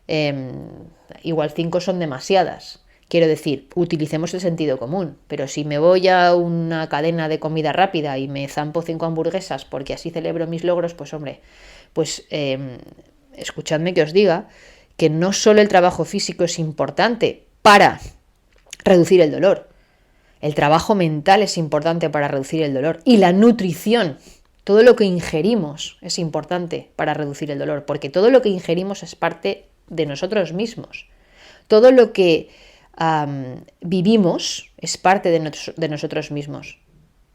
Igual 5 son demasiadas. Quiero decir, utilicemos el sentido común, pero si me voy a una cadena de comida rápida y me zampo 5 hamburguesas porque así celebro mis logros, pues hombre, pues escuchadme que os diga que no solo el trabajo físico es importante para reducir el dolor, el trabajo mental es importante para reducir el dolor y la nutrición, todo lo que ingerimos es importante para reducir el dolor, porque todo lo que ingerimos es parte de nosotros mismos, todo lo que vivimos es parte de nosotros mismos,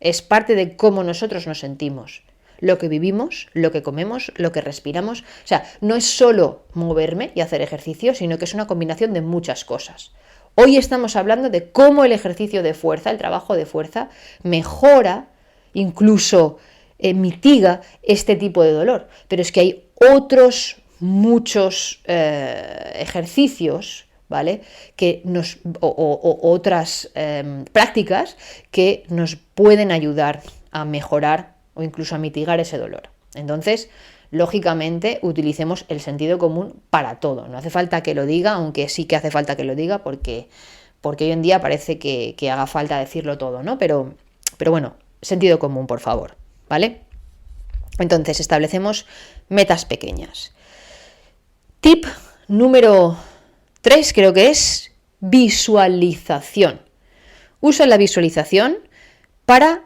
es parte de cómo nosotros nos sentimos. Lo que vivimos, lo que comemos, lo que respiramos. O sea, no es solo moverme y hacer ejercicio, sino que es una combinación de muchas cosas. Hoy estamos hablando de cómo el ejercicio de fuerza, el trabajo de fuerza, mejora, incluso mitiga este tipo de dolor. Pero es que hay otros muchos ejercicios, ¿vale? Que otras prácticas que nos pueden ayudar a mejorar o incluso a mitigar ese dolor. Entonces, lógicamente, utilicemos el sentido común para todo. No hace falta que lo diga, aunque sí que hace falta que lo diga, porque hoy en día parece que haga falta decirlo todo, ¿no? Pero bueno, sentido común, por favor, ¿vale? Entonces, establecemos metas pequeñas. Tip número 3, creo que es visualización. Usa la visualización para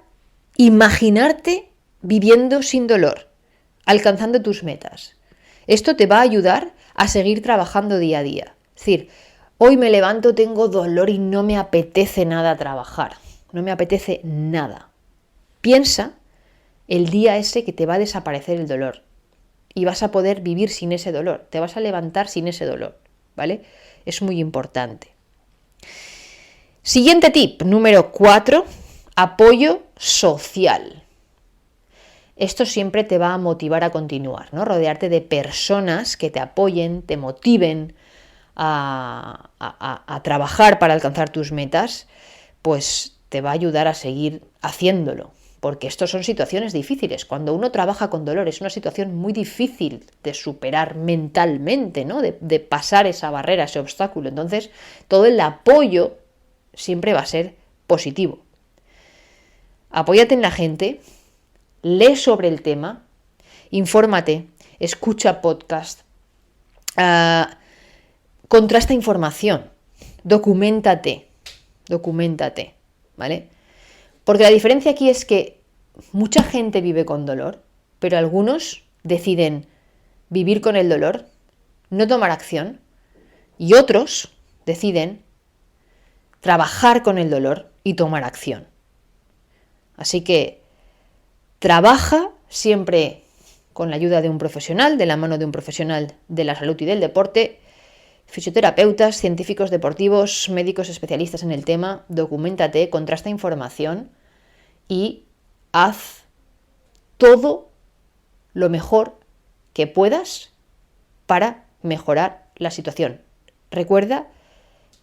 imaginarte viviendo sin dolor, alcanzando tus metas. Esto te va a ayudar a seguir trabajando día a día. Es decir, hoy me levanto, tengo dolor y no me apetece nada trabajar. No me apetece nada. Piensa el día ese que te va a desaparecer el dolor y vas a poder vivir sin ese dolor. Te vas a levantar sin ese dolor, ¿vale? Es muy importante. Siguiente tip, número 4, apoyo social. Esto siempre te va a motivar a continuar, ¿no? Rodearte de personas que te apoyen, te motiven a trabajar para alcanzar tus metas, pues te va a ayudar a seguir haciéndolo. Porque estos son situaciones difíciles. Cuando uno trabaja con dolor es una situación muy difícil de superar mentalmente, ¿no? De pasar esa barrera, ese obstáculo. Entonces, todo el apoyo siempre va a ser positivo. Apóyate en la gente, lee sobre el tema, infórmate, escucha podcast, contrasta información, documéntate, ¿vale? Porque la diferencia aquí es que mucha gente vive con dolor, pero algunos deciden vivir con el dolor, no tomar acción, y otros deciden trabajar con el dolor y tomar acción. Así que trabaja siempre con la ayuda de un profesional, de la mano de un profesional de la salud y del deporte, fisioterapeutas, científicos deportivos, médicos especialistas en el tema, documéntate, contrasta información y haz todo lo mejor que puedas para mejorar la situación. Recuerda,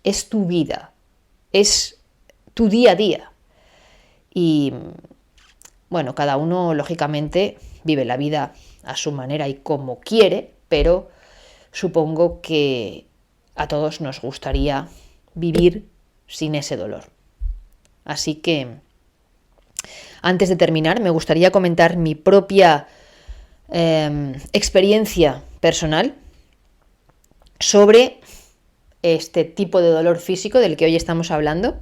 es tu vida, es tu día a día. Y bueno, cada uno lógicamente vive la vida a su manera y como quiere, pero supongo que a todos nos gustaría vivir sin ese dolor. Así que, antes de terminar, me gustaría comentar mi propia experiencia personal sobre este tipo de dolor físico del que hoy estamos hablando,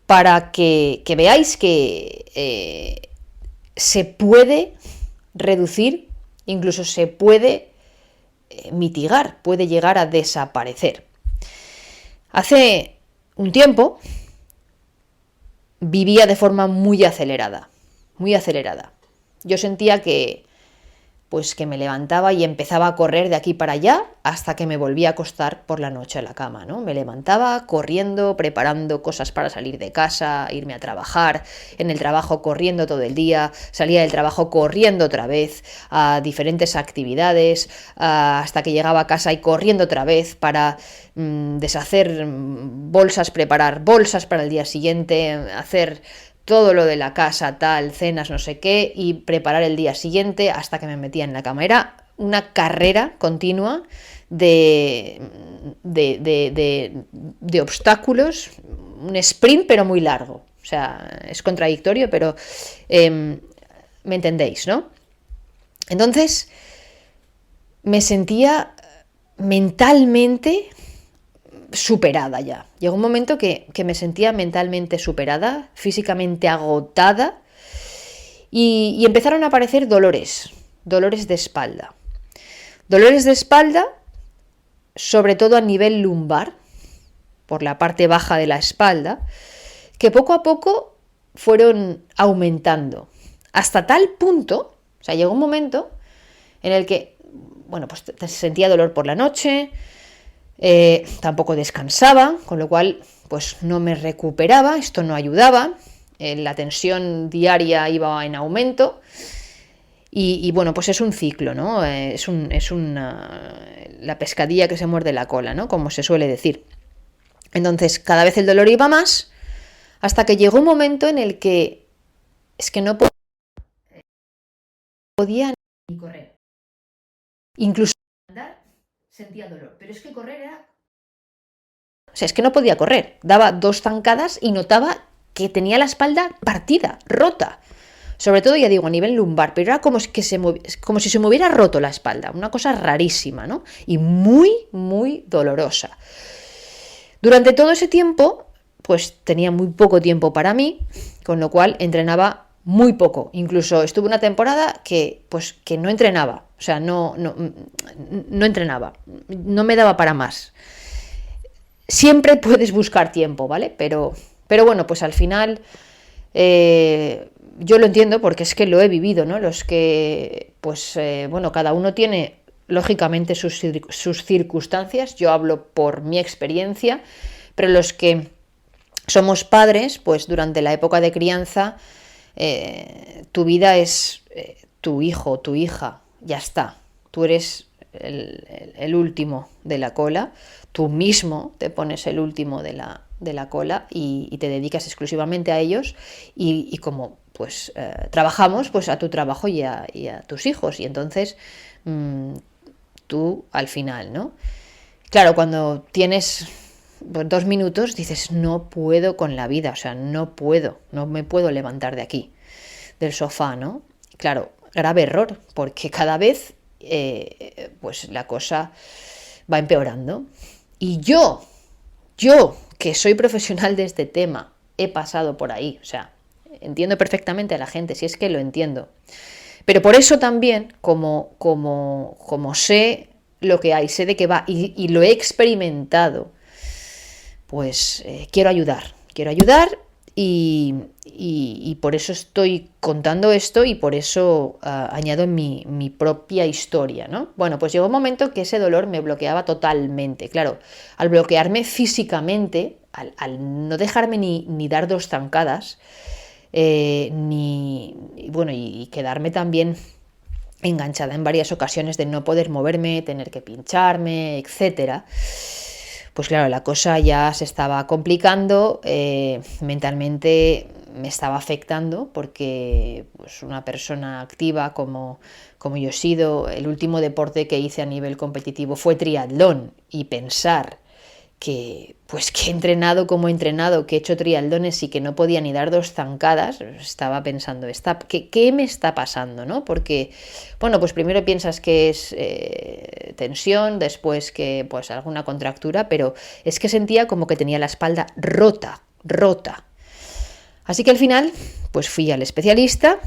para que veáis que se puede reducir, incluso se puede mitigar, puede llegar a desaparecer. Hace un tiempo vivía de forma muy acelerada, muy acelerada. Yo sentía que me levantaba y empezaba a correr de aquí para allá hasta que me volvía a acostar por la noche a la cama, ¿no? Me levantaba corriendo, preparando cosas para salir de casa, irme a trabajar, en el trabajo corriendo todo el día, salía del trabajo corriendo otra vez a diferentes actividades, hasta que llegaba a casa y corriendo otra vez para deshacer bolsas, preparar bolsas para el día siguiente, hacer todo lo de la casa, tal, cenas, no sé qué, y preparar el día siguiente hasta que me metía en la cama. Era una carrera continua de obstáculos, un sprint pero muy largo. O sea, es contradictorio, pero me entendéis, ¿no? Entonces, me sentía mentalmente superada ya. Llegó un momento que me sentía mentalmente superada, físicamente agotada y empezaron a aparecer dolores de espalda. Dolores de espalda, sobre todo a nivel lumbar, por la parte baja de la espalda, que poco a poco fueron aumentando. Hasta tal punto, o sea, llegó un momento en el que, bueno, pues sentía dolor por la noche, tampoco descansaba, con lo cual pues no me recuperaba, esto no ayudaba, la tensión diaria iba en aumento y bueno, pues es un ciclo, ¿no? Es la pescadilla que se muerde la cola, ¿no? Como se suele decir. Entonces cada vez el dolor iba más hasta que llegó un momento en el que es que no podía ni correr. Incluso andar sentía dolor, pero es que correr era... O sea, es que no podía correr. Daba 2 zancadas y notaba que tenía la espalda partida, rota. Sobre todo, ya digo, a nivel lumbar, pero era como si se me hubiera roto la espalda. Una cosa rarísima, ¿no? Y muy, muy dolorosa. Durante todo ese tiempo, pues tenía muy poco tiempo para mí, con lo cual entrenaba muy poco. Incluso estuve una temporada que no entrenaba. O sea, no entrenaba. No me daba para más. Siempre puedes buscar tiempo, ¿vale? Pero bueno, pues al final yo lo entiendo porque es que lo he vivido, ¿no? Los que, bueno, cada uno tiene lógicamente sus circunstancias, yo hablo por mi experiencia, pero los que somos padres, pues durante la época de crianza, tu vida es tu hijo, tu hija, ya está, tú eres el último de la cola, tú mismo te pones el último de la cola y te dedicas exclusivamente a ellos y como pues trabajamos pues a tu trabajo y a tus hijos y entonces tú al final, ¿no? Claro, cuando tienes 2 minutos dices no puedo con la vida, o sea, no me puedo levantar de aquí, del sofá, ¿no? Claro, grave error, porque cada vez pues la cosa va empeorando. Y yo, que soy profesional de este tema, he pasado por ahí, o sea, entiendo perfectamente a la gente, si es que lo entiendo. Pero por eso también, como sé lo que hay, sé de qué va y lo he experimentado, pues quiero ayudar y por eso estoy contando esto y por eso añado en mi propia historia, ¿no? Bueno, pues llegó un momento que ese dolor me bloqueaba totalmente. Claro, al bloquearme físicamente, al no dejarme ni dar 2 zancadas, y quedarme también enganchada en varias ocasiones de no poder moverme, tener que pincharme, etcétera. Pues claro, la cosa ya se estaba complicando, mentalmente me estaba afectando porque pues, una persona activa como yo he sido, el último deporte que hice a nivel competitivo fue triatlón y pensar que he entrenado como he entrenado, que he hecho triatlones y que no podía ni dar 2 zancadas, estaba pensando, ¿qué me está pasando? ¿No? Porque, bueno, pues primero piensas que es tensión, después que pues alguna contractura, pero es que sentía como que tenía la espalda rota. Así que al final, pues fui al especialista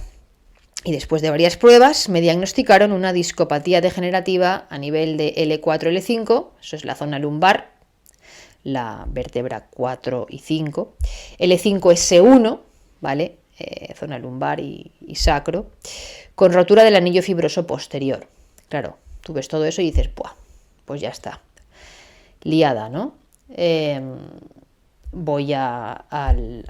y después de varias pruebas me diagnosticaron una discopatía degenerativa a nivel de L4, L5, eso es la zona lumbar, la vértebra 4 y 5, L5S1, ¿vale? Zona lumbar y sacro, con rotura del anillo fibroso posterior. Claro, tú ves todo eso y dices, pues ya está, liada, ¿no? Voy al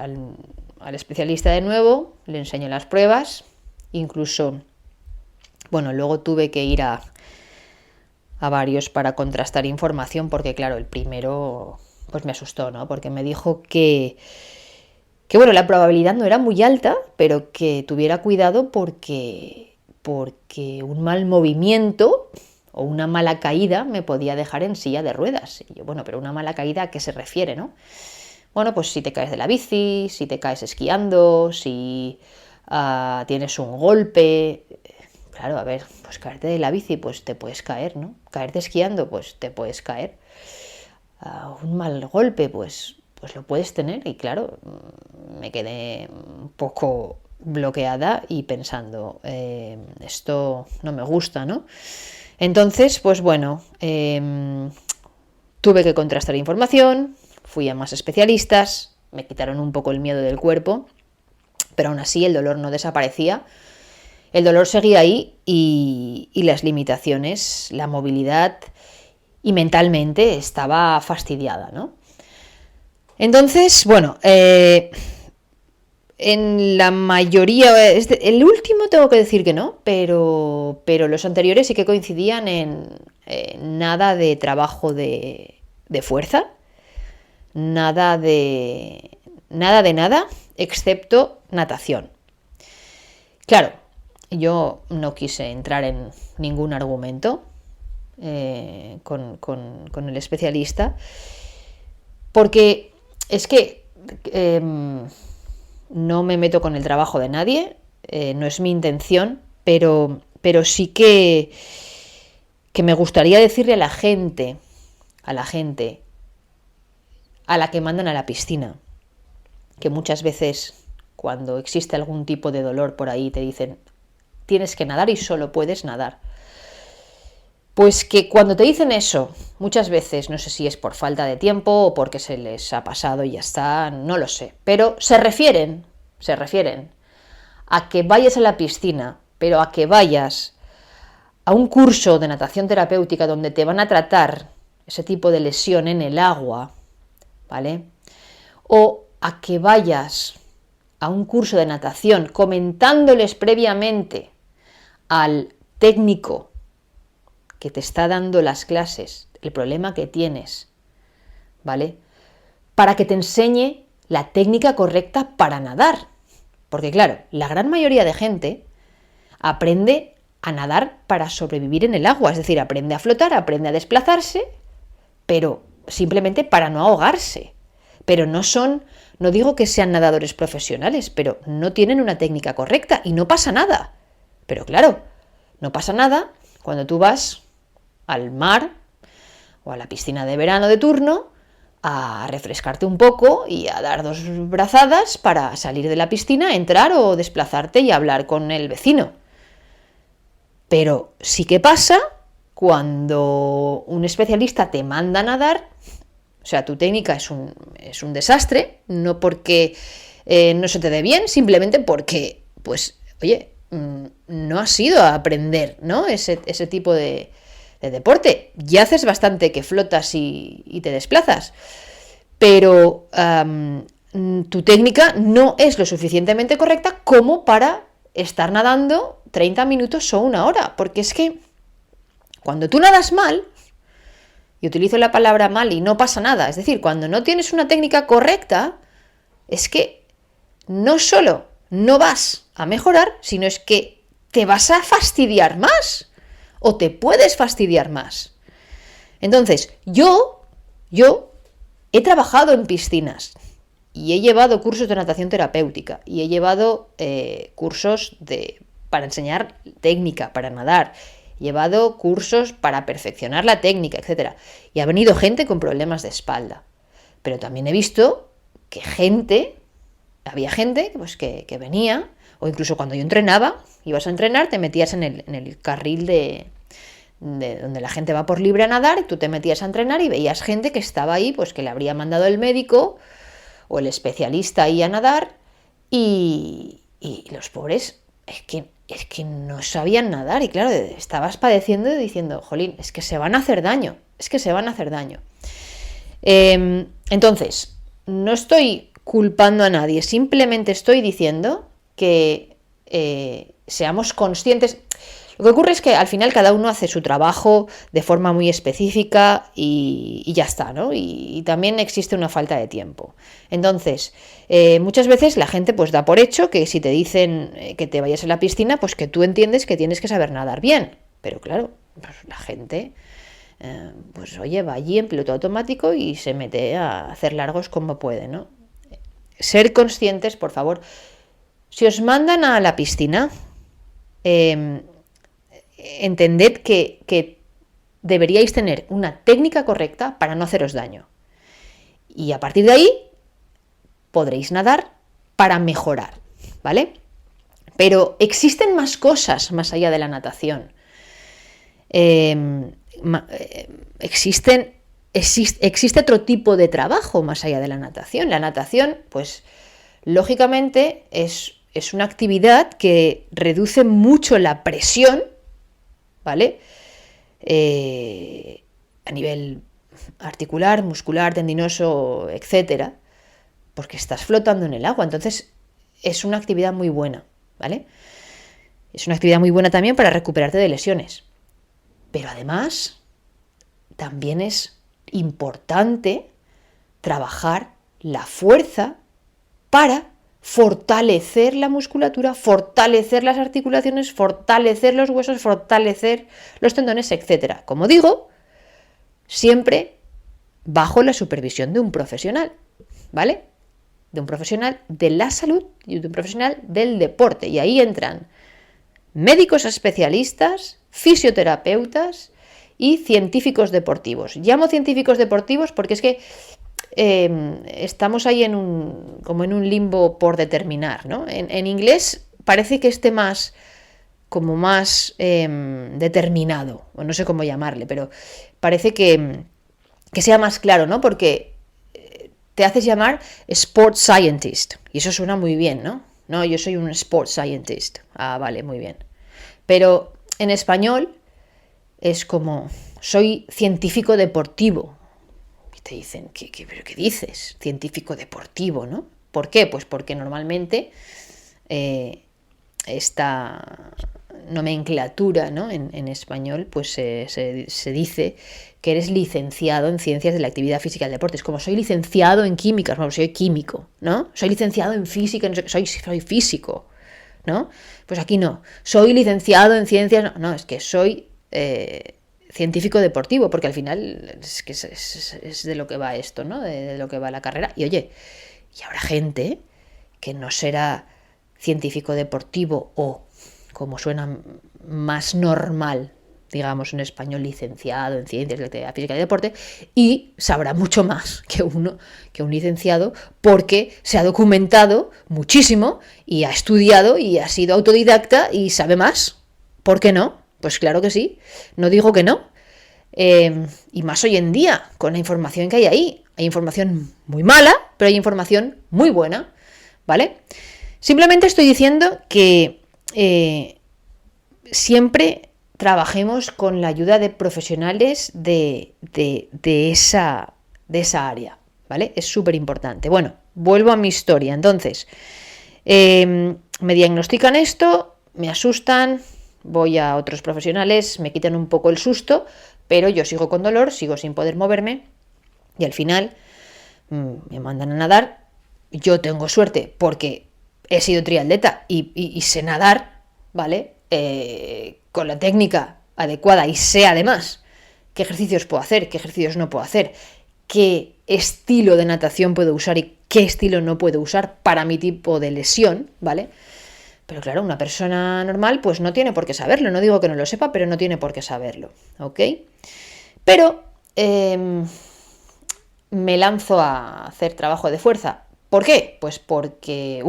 especialista de nuevo, le enseño las pruebas, incluso, bueno, luego tuve que ir a varios para contrastar información, porque claro, el primero pues me asustó, ¿no? Porque me dijo que bueno, la probabilidad no era muy alta, pero que tuviera cuidado porque un mal movimiento o una mala caída me podía dejar en silla de ruedas. Y yo, bueno, pero una mala caída, ¿a qué se refiere, no? Bueno, pues si te caes de la bici, si te caes esquiando, si tienes un golpe. Claro, a ver, pues caerte de la bici, pues te puedes caer, ¿no? Caerte esquiando, pues te puedes caer. Un mal golpe, pues lo puedes tener. Y claro, me quedé un poco bloqueada y pensando, esto no me gusta, ¿no? Entonces, pues bueno, tuve que contrastar información, fui a más especialistas, me quitaron un poco el miedo del cuerpo, pero aún así el dolor no desaparecía. El dolor seguía ahí y las limitaciones, la movilidad y mentalmente estaba fastidiada, ¿no? Entonces, bueno, en la mayoría, el último tengo que decir que no, pero los anteriores sí que coincidían en nada de trabajo de fuerza, nada de nada, excepto natación. Claro, yo no quise entrar en ningún argumento con el especialista, porque es que no me meto con el trabajo de nadie, no es mi intención, pero sí que me gustaría decirle a la gente a la que mandan a la piscina, que muchas veces cuando existe algún tipo de dolor por ahí te dicen tienes que nadar y solo puedes nadar. Pues que cuando te dicen eso, muchas veces, no sé si es por falta de tiempo o porque se les ha pasado y ya está, no lo sé, pero se refieren a que vayas a la piscina, pero a que vayas a un curso de natación terapéutica donde te van a tratar ese tipo de lesión en el agua, ¿vale? O a que vayas a un curso de natación comentándoles previamente al técnico que te está dando las clases, el problema que tienes, ¿vale? Para que te enseñe la técnica correcta para nadar. Porque claro, la gran mayoría de gente aprende a nadar para sobrevivir en el agua, es decir, aprende a flotar, aprende a desplazarse, pero simplemente para no ahogarse. Pero no digo que sean nadadores profesionales, pero no tienen una técnica correcta y no pasa nada. Pero claro, no pasa nada cuando tú vas al mar o a la piscina de verano de turno a refrescarte un poco y a dar 2 brazadas para salir de la piscina, entrar o desplazarte y hablar con el vecino. Pero sí que pasa cuando un especialista te manda a nadar, o sea, tu técnica es un desastre, no porque no se te dé bien, simplemente porque, pues, oye, no has ido a aprender, ¿no? Ese tipo de deporte. Ya haces bastante que flotas y te desplazas, pero tu técnica no es lo suficientemente correcta como para estar nadando 30 minutos o 1 hora, porque es que cuando tú nadas mal, y utilizo la palabra mal y no pasa nada, es decir, cuando no tienes una técnica correcta, es que no solo no vas a mejorar, sino es que te vas a fastidiar más o te puedes fastidiar más. Entonces, yo he trabajado en piscinas y he llevado cursos de natación terapéutica y he llevado cursos para enseñar técnica, para nadar. He llevado cursos para perfeccionar la técnica, etc. Y ha venido gente con problemas de espalda. Pero también he visto que había gente pues, que venía, o incluso cuando yo entrenaba, ibas a entrenar, te metías en el carril de donde la gente va por libre a nadar, y tú te metías a entrenar y veías gente que estaba ahí, pues que le habría mandado el médico o el especialista ahí a nadar, y los pobres es que no sabían nadar, y claro, estabas padeciendo y diciendo, jolín, es que se van a hacer daño, es que se van a hacer daño. Entonces, no estoy culpando a nadie, simplemente estoy diciendo que seamos conscientes. Lo que ocurre es que al final cada uno hace su trabajo de forma muy específica y ya está, ¿no? Y también existe una falta de tiempo. Entonces, muchas veces la gente pues da por hecho que si te dicen que te vayas a la piscina, pues que tú entiendes que tienes que saber nadar bien. Pero claro, pues la gente, pues oye, va allí en piloto automático y se mete a hacer largos como puede, ¿no? Ser conscientes, por favor. Si os mandan a la piscina, entended que deberíais tener una técnica correcta para no haceros daño. Y a partir de ahí podréis nadar para mejorar, ¿vale? Pero existen más cosas más allá de la natación. Existe otro tipo de trabajo más allá de la natación. La natación, pues, lógicamente es una actividad que reduce mucho la presión, ¿vale? A nivel articular, muscular, tendinoso, etcétera, porque estás flotando en el agua. Entonces, es una actividad muy buena, ¿vale? Es una actividad muy buena también para recuperarte de lesiones. Pero además, también es importante trabajar la fuerza para fortalecer la musculatura, fortalecer las articulaciones, fortalecer los huesos, fortalecer los tendones, etc. Como digo, siempre bajo la supervisión de un profesional, ¿vale? De un profesional de la salud y de un profesional del deporte. Y ahí entran médicos especialistas, fisioterapeutas y científicos deportivos. Llamo científicos deportivos porque es que estamos ahí como en un limbo por determinar, ¿no? En inglés parece que esté más determinado, o no sé cómo llamarle, pero parece que sea más claro, ¿no? Porque te haces llamar Sport Scientist, y eso suena muy bien, ¿no? No, yo soy un Sport Scientist. Ah, vale, muy bien. Pero en español es como, soy científico deportivo. Te dicen, ¿pero qué dices? Científico deportivo, ¿no? ¿Por qué? Pues porque normalmente esta nomenclatura, ¿no? en español, pues se dice que eres licenciado en ciencias de la actividad física y el deporte. Es como, soy licenciado en química, bueno, soy químico, ¿no? Soy licenciado en física, no sé, soy físico, ¿no? Pues aquí no. Soy licenciado en ciencias, no, es que soy científico deportivo, porque al final es de lo que va esto, ¿no? De lo que va la carrera. Y oye, y habrá gente que no será científico deportivo o, como suena más normal, digamos en español, licenciado en ciencias de la actividad física y deporte, y sabrá mucho más que un licenciado, porque se ha documentado muchísimo y ha estudiado y ha sido autodidacta y sabe más. ¿Por qué no? Pues claro que sí, no digo que no. Y más hoy en día, con la información que hay ahí. Hay información muy mala, pero hay información muy buena, ¿vale? Simplemente estoy diciendo que siempre trabajemos con la ayuda de profesionales de esa área, ¿vale? Es súper importante. Bueno, vuelvo a mi historia. Entonces, me diagnostican esto, me asustan, voy a otros profesionales, me quitan un poco el susto, pero yo sigo con dolor, sigo sin poder moverme y al final me mandan a nadar. Yo tengo suerte porque he sido triatleta y sé nadar, ¿vale? Con la técnica adecuada y sé además qué ejercicios puedo hacer, qué ejercicios no puedo hacer, qué estilo de natación puedo usar y qué estilo no puedo usar para mi tipo de lesión, ¿vale? Pero claro, una persona normal pues no tiene por qué saberlo. No digo que no lo sepa, pero no tiene por qué saberlo, ¿ok? Pero me lanzo a hacer trabajo de fuerza. ¿Por qué? Pues porque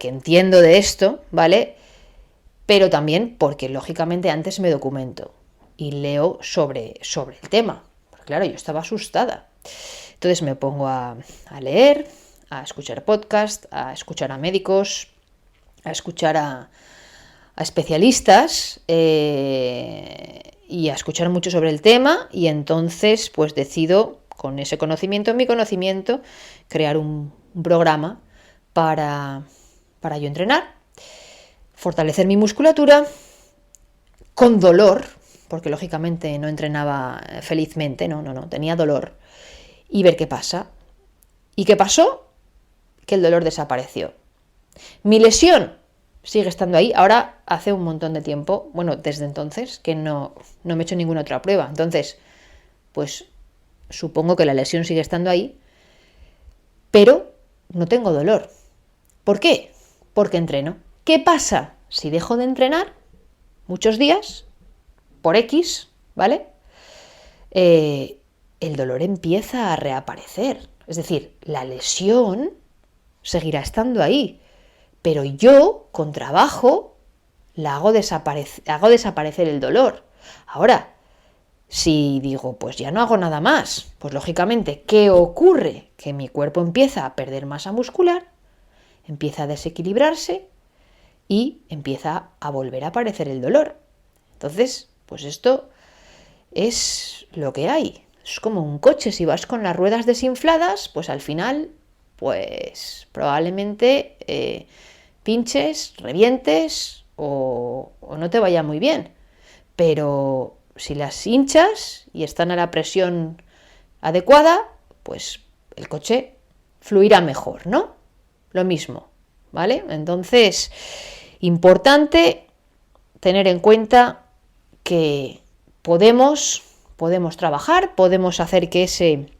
entiendo de esto, ¿vale? pero también porque lógicamente antes me documento y leo sobre el tema. Porque, claro, yo estaba asustada. Entonces me pongo a leer, a escuchar podcasts, a escuchar a médicos, a escuchar a especialistas y a escuchar mucho sobre el tema, y entonces pues decido, con ese conocimiento, mi conocimiento, crear un programa para yo entrenar, fortalecer mi musculatura con dolor, porque lógicamente no entrenaba felizmente, no, tenía dolor, y ver qué pasa. ¿Y qué pasó? Que el dolor desapareció. Mi lesión sigue estando ahí. Ahora hace un montón de tiempo, bueno, desde entonces, que no me he hecho ninguna otra prueba. Entonces, pues supongo que la lesión sigue estando ahí, pero no tengo dolor. ¿Por qué? Porque entreno. ¿Qué pasa si dejo de entrenar muchos días, por X, ¿vale? El dolor empieza a reaparecer. Es decir, la lesión seguirá estando ahí, pero yo, con trabajo, hago desaparecer el dolor. Ahora, si digo, pues ya no hago nada más, pues lógicamente, ¿qué ocurre? Que mi cuerpo empieza a perder masa muscular, empieza a desequilibrarse y empieza a volver a aparecer el dolor. Entonces, pues esto es lo que hay. Es como un coche, si vas con las ruedas desinfladas, pues al final, pues probablemente pinches, revientes o no te vaya muy bien. Pero si las hinchas y están a la presión adecuada, pues el coche fluirá mejor, ¿no? Lo mismo, ¿vale? Entonces, importante tener en cuenta que podemos trabajar, podemos hacer que ese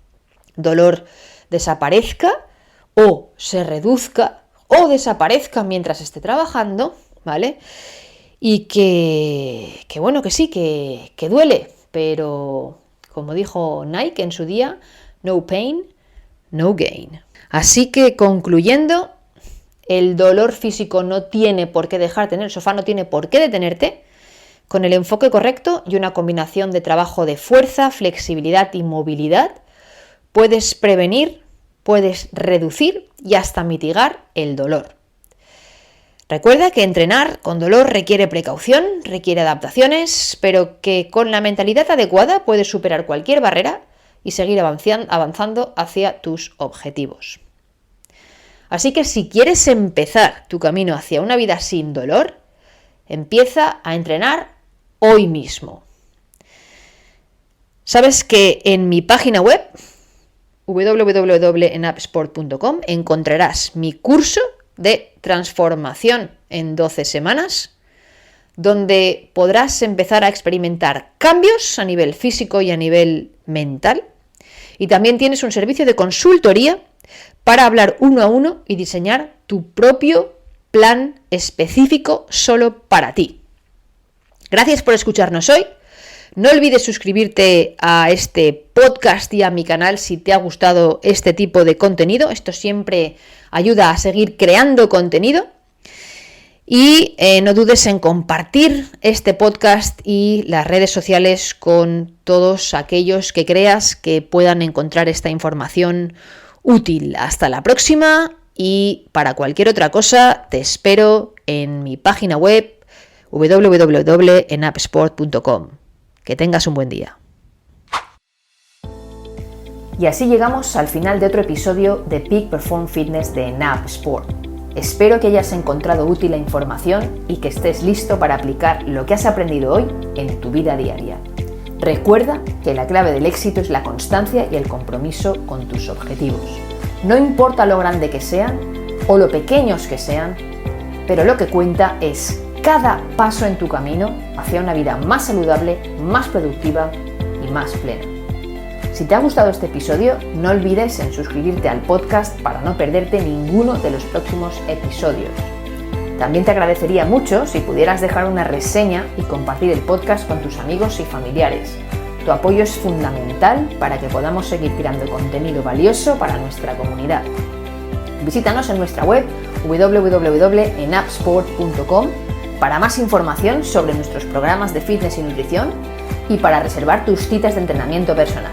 dolor desaparezca o se reduzca o desaparezca mientras esté trabajando, ¿vale? Y que bueno, que sí, que duele, pero como dijo Nike en su día, no pain, no gain. Así que concluyendo, el dolor físico no tiene por qué dejarte en el sofá, no tiene por qué detenerte. Con el enfoque correcto y una combinación de trabajo de fuerza, flexibilidad y movilidad, puedes prevenir, puedes reducir y hasta mitigar el dolor. Recuerda que entrenar con dolor requiere precaución, requiere adaptaciones, pero que con la mentalidad adecuada puedes superar cualquier barrera y seguir avanzando hacia tus objetivos. Así que si quieres empezar tu camino hacia una vida sin dolor, empieza a entrenar hoy mismo. Sabes que en mi página web www.enapsport.com encontrarás mi curso de transformación en 12 semanas, donde podrás empezar a experimentar cambios a nivel físico y a nivel mental. Y también tienes un servicio de consultoría para hablar uno a uno y diseñar tu propio plan específico solo para ti. Gracias por escucharnos hoy. No olvides suscribirte a este podcast y a mi canal si te ha gustado este tipo de contenido. Esto siempre ayuda a seguir creando contenido. Y no dudes en compartir este podcast y las redes sociales con todos aquellos que creas que puedan encontrar esta información útil. Hasta la próxima, y para cualquier otra cosa te espero en mi página web www.enapsport.com. Que tengas un buen día. Y así llegamos al final de otro episodio de Peak Perform Fitness de Enap Sport. Espero que hayas encontrado útil la información y que estés listo para aplicar lo que has aprendido hoy en tu vida diaria. Recuerda que la clave del éxito es la constancia y el compromiso con tus objetivos. No importa lo grande que sean o lo pequeños que sean, pero lo que cuenta es cada paso en tu camino hacia una vida más saludable, más productiva y más plena. Si te ha gustado este episodio, no olvides en suscribirte al podcast para no perderte ninguno de los próximos episodios. También te agradecería mucho si pudieras dejar una reseña y compartir el podcast con tus amigos y familiares. Tu apoyo es fundamental para que podamos seguir creando contenido valioso para nuestra comunidad. Visítanos en nuestra web www.enapsport.com para más información sobre nuestros programas de fitness y nutrición y para reservar tus citas de entrenamiento personal.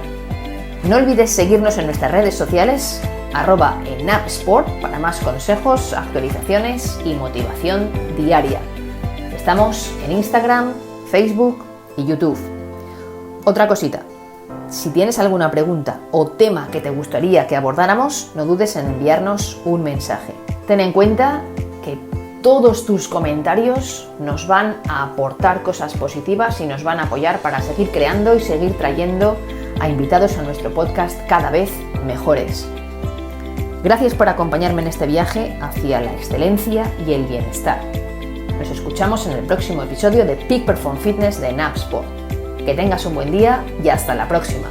No olvides seguirnos en nuestras redes sociales @enapsport para más consejos, actualizaciones y motivación diaria. Estamos en Instagram, Facebook y YouTube. Otra cosita, si tienes alguna pregunta o tema que te gustaría que abordáramos, no dudes en enviarnos un mensaje. Ten en cuenta que todos tus comentarios nos van a aportar cosas positivas y nos van a apoyar para seguir creando y seguir trayendo a invitados a nuestro podcast cada vez mejores. Gracias por acompañarme en este viaje hacia la excelencia y el bienestar. Nos escuchamos en el próximo episodio de Peak Perform Fitness de Enapsport. Que tengas un buen día y hasta la próxima.